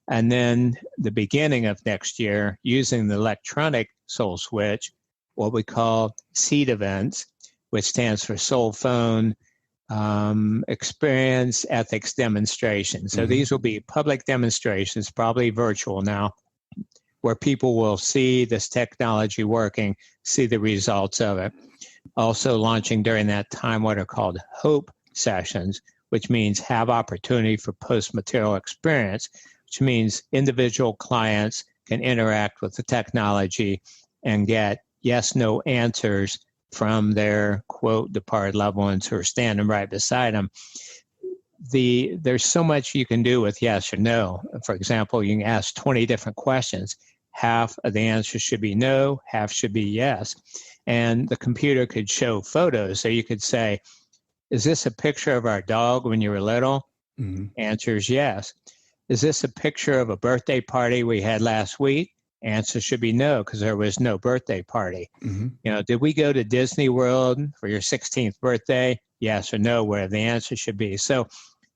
S3: And then the beginning of next year, using the electronic soul switch, what we call SEED events, which stands for SoulPhone Experience Ethics Demonstration. So these will be public demonstrations, probably virtual now, where people will see this technology working, see the results of it. Also launching during that time what are called HOPE sessions, which means have opportunity for post-material experience, which means individual clients can interact with the technology and get yes-no answers from their, quote, departed loved ones who are standing right beside them. There's so much you can do with yes or no. For example, you can ask 20 different questions. Half of the answers should be no, half should be yes. And the computer could show photos. So you could say, is this a picture of our dog when you were little? Answer is yes. Is this a picture of a birthday party we had last week? Answer should be no, because there was no birthday party. Did we go to Disney World for your 16th birthday? Yes or no, where the answer should be. So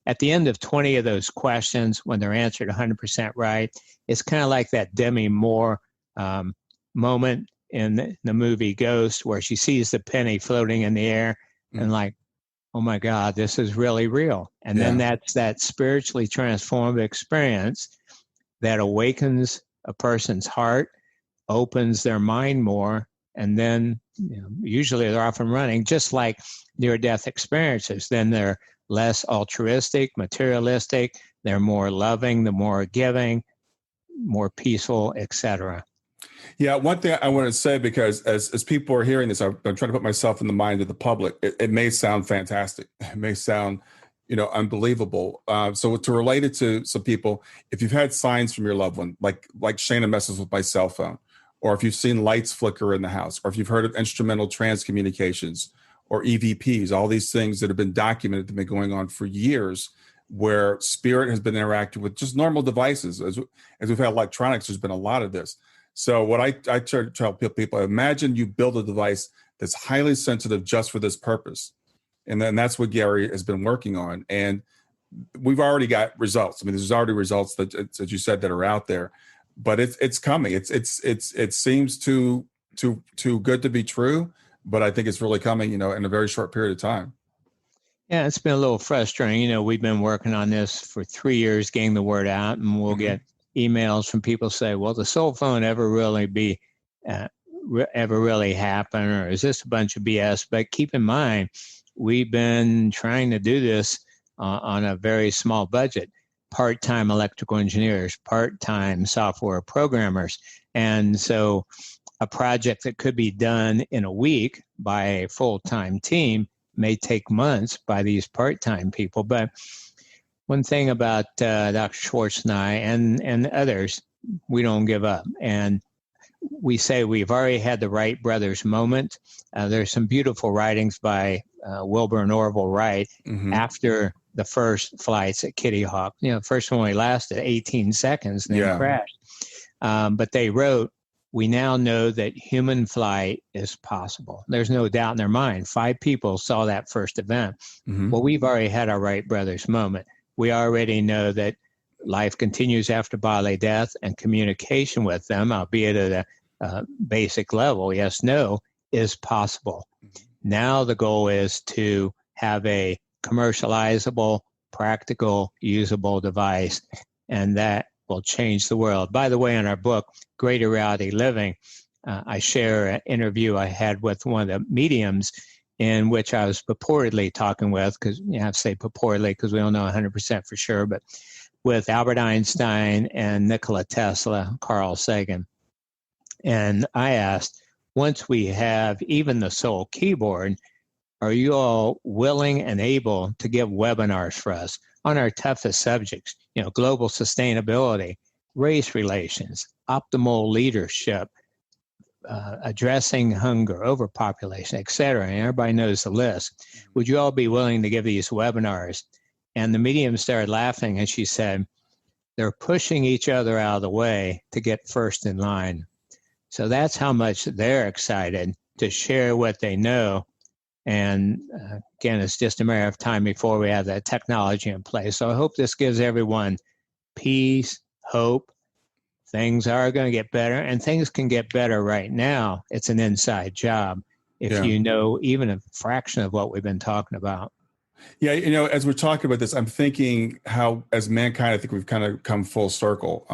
S3: at the end of 20 of those questions, when they're answered 100% right, it's kind of like that Demi Moore moment in the movie Ghost, where she sees the penny floating in the air and like, oh my God, this is really real. And then that's that spiritually transformed experience that awakens a person's heart, opens their mind more, and then usually they're off and running, just like near-death experiences. Then they're less altruistic, materialistic, they're more loving, the more giving, more peaceful, etc.
S1: Yeah, one thing I want to say, because as people are hearing this, I'm trying to put myself in the mind of the public. It may sound fantastic. It may sound, unbelievable. So to relate it to some people, if you've had signs from your loved one, like Shana messes with my cell phone, or if you've seen lights flicker in the house, or if you've heard of instrumental trance communications or EVPs, all these things that have been documented, that have been going on for years, where spirit has been interacting with just normal devices. As we've had electronics, there's been a lot of this. So what I try to tell people, imagine you build a device that's highly sensitive just for this purpose. And then that's what Gary has been working on. And we've already got results. I mean, there's already results that, as you said, that are out there, but it's coming. It seems too good to be true, but I think it's really coming, in a very short period of time.
S3: Yeah, it's been a little frustrating. We've been working on this for 3 years, getting the word out, and we'll get emails from people say, well, the SoulPhone ever really happen, or is this a bunch of BS? But keep in mind, we've been trying to do this on a very small budget. Part-time electrical engineers, part-time software programmers. And so a project that could be done in a week by a full-time team may take months by these part-time people. But one thing about Dr. Schwartz and I and others, we don't give up. And we say we've already had the Wright brothers moment. There's some beautiful writings by Wilbur and Orville Wright after the first flights at Kitty Hawk. The first one only lasted 18 seconds and then crashed. But they wrote, we now know that human flight is possible. There's no doubt in their mind. 5 people saw that first event.
S1: Mm-hmm.
S3: Well, we've already had our Wright brothers moment. We already know that life continues after bodily death, and communication with them, albeit at a basic level, yes, no, is possible. Now the goal is to have a commercializable, practical, usable device, and that will change the world. By the way, in our book, Greater Reality Living, I share an interview I had with one of the mediums in which I was purportedly talking with, because you have to say purportedly because we don't know 100% for sure, but with Albert Einstein and Nikola Tesla, Carl Sagan. And I asked, once we have even the Soul Keyboard, are you all willing and able to give webinars for us on our toughest subjects, global sustainability, race relations, optimal leadership, addressing hunger, overpopulation, et cetera? And everybody knows the list. Would you all be willing to give these webinars? And the medium started laughing, and she said, they're pushing each other out of the way to get first in line. So that's how much they're excited to share what they know. And again, it's just a matter of time before we have that technology in place. So I hope this gives everyone peace, hope. Things are going to get better, and things can get better right now. It's an inside job if you know even a fraction of what we've been talking about.
S1: Yeah, as we're talking about this, I'm thinking how, as mankind, I think we've kind of come full circle.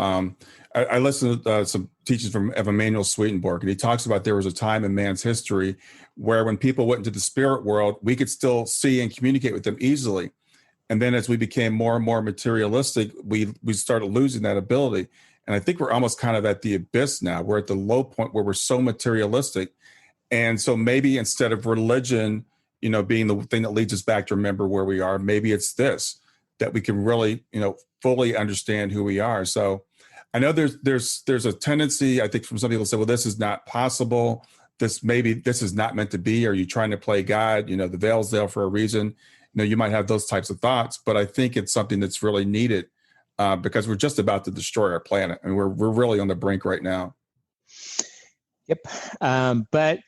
S1: I listened to some teachings of Emanuel Swedenborg, and he talks about there was a time in man's history where when people went into the spirit world, we could still see and communicate with them easily. And then as we became more and more materialistic, we started losing that ability. And I think we're almost kind of at the abyss now. We're at the low point where we're so materialistic. And so maybe instead of religion, being the thing that leads us back to remember where we are, maybe it's this, that we can really, fully understand who we are. So I know there's a tendency, I think, from some people to say, well, this is not possible. This is not meant to be. Are you trying to play God? The veil's there for a reason. You might have those types of thoughts, but I think it's something that's really needed because we're just about to destroy our planet, and we're really on the brink right now.
S3: Yep. But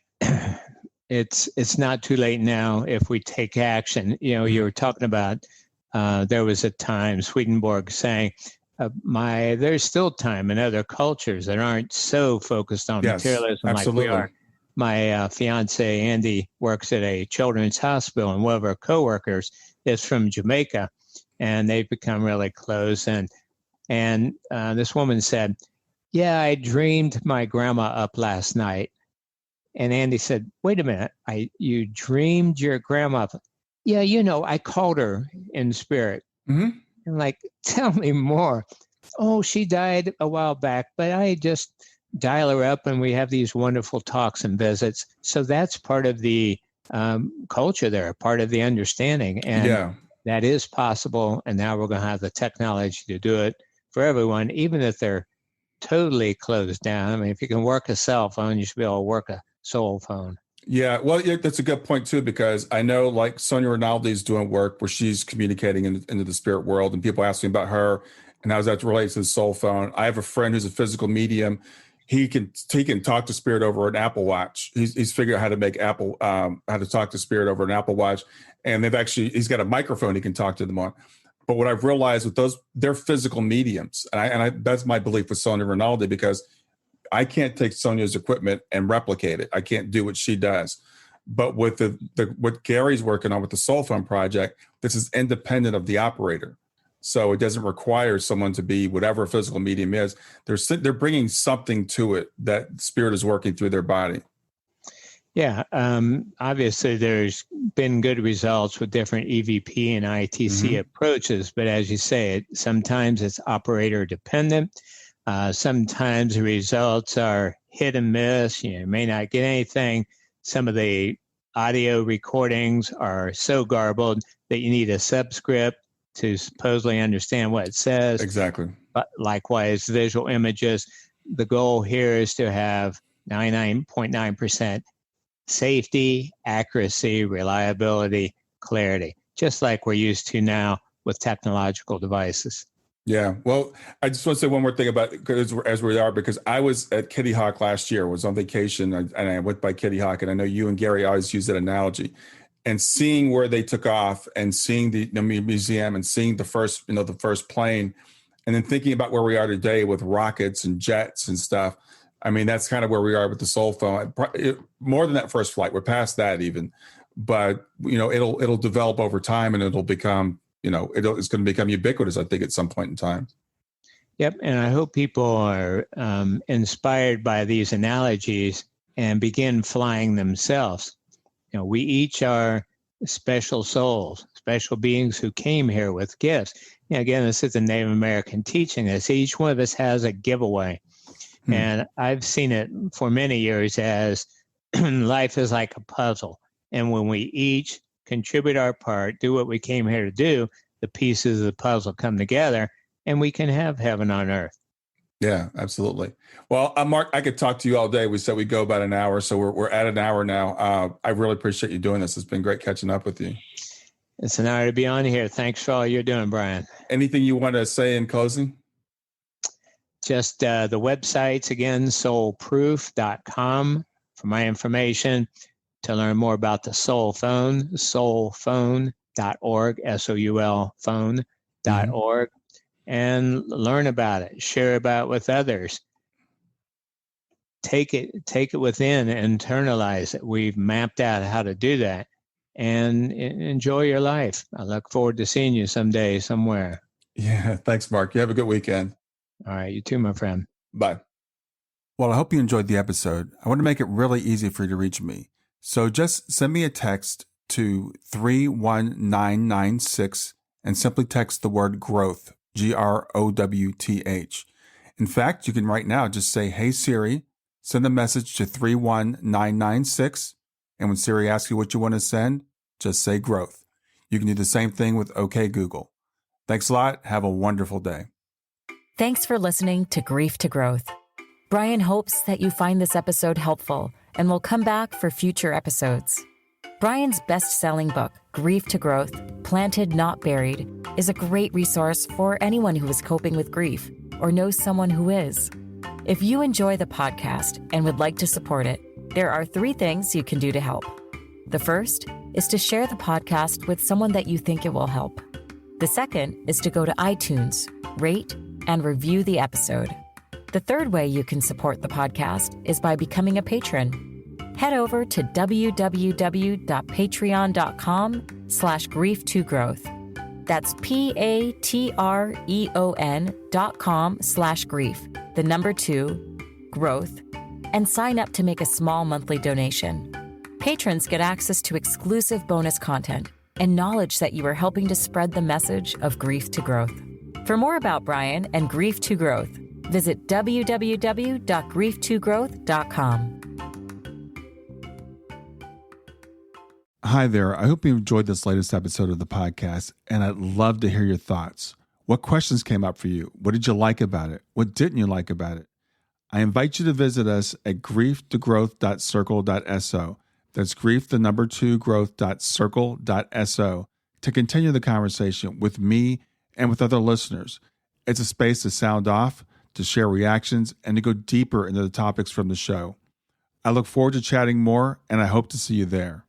S3: it's not too late now if we take action. You were talking about there was a time, Swedenborg saying, there's still time in other cultures that aren't so focused on materialism
S1: absolutely.
S3: like we are. My fiance, Andy, works at a children's hospital, and one of our coworkers is from Jamaica, and they've become really close. And this woman said, yeah, I dreamed my grandma up last night. And Andy said, wait a minute, you dreamed your grandma up? Yeah, I called her in spirit.
S1: Mm-hmm.
S3: And tell me more. Oh, she died a while back, but I just dial her up and we have these wonderful talks and visits. So that's part of the culture there, part of the understanding. And that is possible. And now we're going to have the technology to do it for everyone, even if they're totally closed down. I mean, if you can work a cell phone, you should be able to work a SoulPhone.
S1: Yeah, well, that's a good point too, because I know Sonia Rinaldi's doing work where she's communicating into the spirit world, and people ask me about her and how that relates to the SoulPhone. I have a friend who's a physical medium. He can talk to spirit over an Apple Watch. He's figured out how to make how to talk to spirit over an Apple Watch, and he's got a microphone he can talk to them on. But what I've realized with those, they're physical mediums, and that's my belief with Sonia Rinaldi, because I can't take Sonia's equipment and replicate it. I can't do what she does. But with what Gary's working on with the SoulPhone project, this is independent of the operator. So it doesn't require someone to be whatever a physical medium is. They're bringing something to it that spirit is working through their body. Yeah.
S3: Obviously, there's been good results with different EVP and ITC approaches. But as you say, sometimes it's operator dependent. Sometimes the results are hit and miss. You may not get anything. Some of the audio recordings are so garbled that you need a subscript to supposedly understand what it says.
S1: Exactly.
S3: But likewise, visual images. The goal here is to have 99.9% safety, accuracy, reliability, clarity, just like we're used to now with technological devices.
S1: Yeah. Well, I just want to say one more thing about as we are, because I was at Kitty Hawk last year, was on vacation, and I went by Kitty Hawk, and I know you and Gary always use that analogy, and seeing where they took off and seeing the museum and seeing the first plane, and then thinking about where we are today with rockets and jets and stuff. I mean, that's kind of where we are with the SoulPhone. More than that first flight, we're past that even, but it'll develop over time, and it'll become, it's going to become ubiquitous, I think, at some point in time.
S3: Yep. And I hope people are inspired by these analogies and begin flying themselves. We each are special souls, special beings who came here with gifts. Again, this is the Native American teaching us. Each one of us has a giveaway. And I've seen it for many years as life is like a puzzle. And when we each contribute our part, do what we came here to do, the pieces of the puzzle come together and we can have heaven on earth.
S1: Yeah, absolutely. Well, Mark, I could talk to you all day. We said we'd go about an hour, so we're at an hour now. I really appreciate you doing this. It's been great catching up with you.
S3: It's an honor to be on here. Thanks for all you're doing, Brian.
S1: Anything you want to say in closing?
S3: Just the websites, again, soulproof.com for my information. To learn more about the SoulPhone, soulphone.org, SOUL phone.org, and learn about it, share about it with others. Take it within, internalize it. We've mapped out how to do that, and enjoy your life. I look forward to seeing you someday, somewhere.
S1: Yeah, thanks, Mark. You have a good weekend.
S3: All right, you too, my friend.
S1: Bye. Well, I hope you enjoyed the episode. I want to make it really easy for you to reach me. So just send me a text to 31996 and simply text the word growth, GROWTH. In fact, you can right now just say, "Hey Siri," send a message to 31996. And when Siri asks you what you want to send, just say growth. You can do the same thing with OK Google. Thanks a lot. Have a wonderful day.
S2: Thanks for listening to Grief to Growth. Brian hopes that you find this episode helpful and will come back for future episodes. Brian's best-selling book, Grief to Growth, Planted Not Buried, is a great resource for anyone who is coping with grief or knows someone who is. If you enjoy the podcast and would like to support it, there are 3 things you can do to help. The first is to share the podcast with someone that you think it will help. The second is to go to iTunes, rate, and review the episode. The third way you can support the podcast is by becoming a patron. Head over to www.patreon.com/grief2growth. That's patreon.com/grief, the number 2, growth, and sign up to make a small monthly donation. Patrons get access to exclusive bonus content and knowledge that you are helping to spread the message of grief to growth. For more about Brian and Grief to Growth, visit www.grief2growth.com.
S1: Hi there. I hope you enjoyed this latest episode of the podcast, and I'd love to hear your thoughts. What questions came up for you? What did you like about it? What didn't you like about it? I invite you to visit us at grieftogrowth.circle.so. That's growth2growth.circle.so to continue the conversation with me and with other listeners. It's a space to sound off, to share reactions, and to go deeper into the topics from the show. I look forward to chatting more, and I hope to see you there.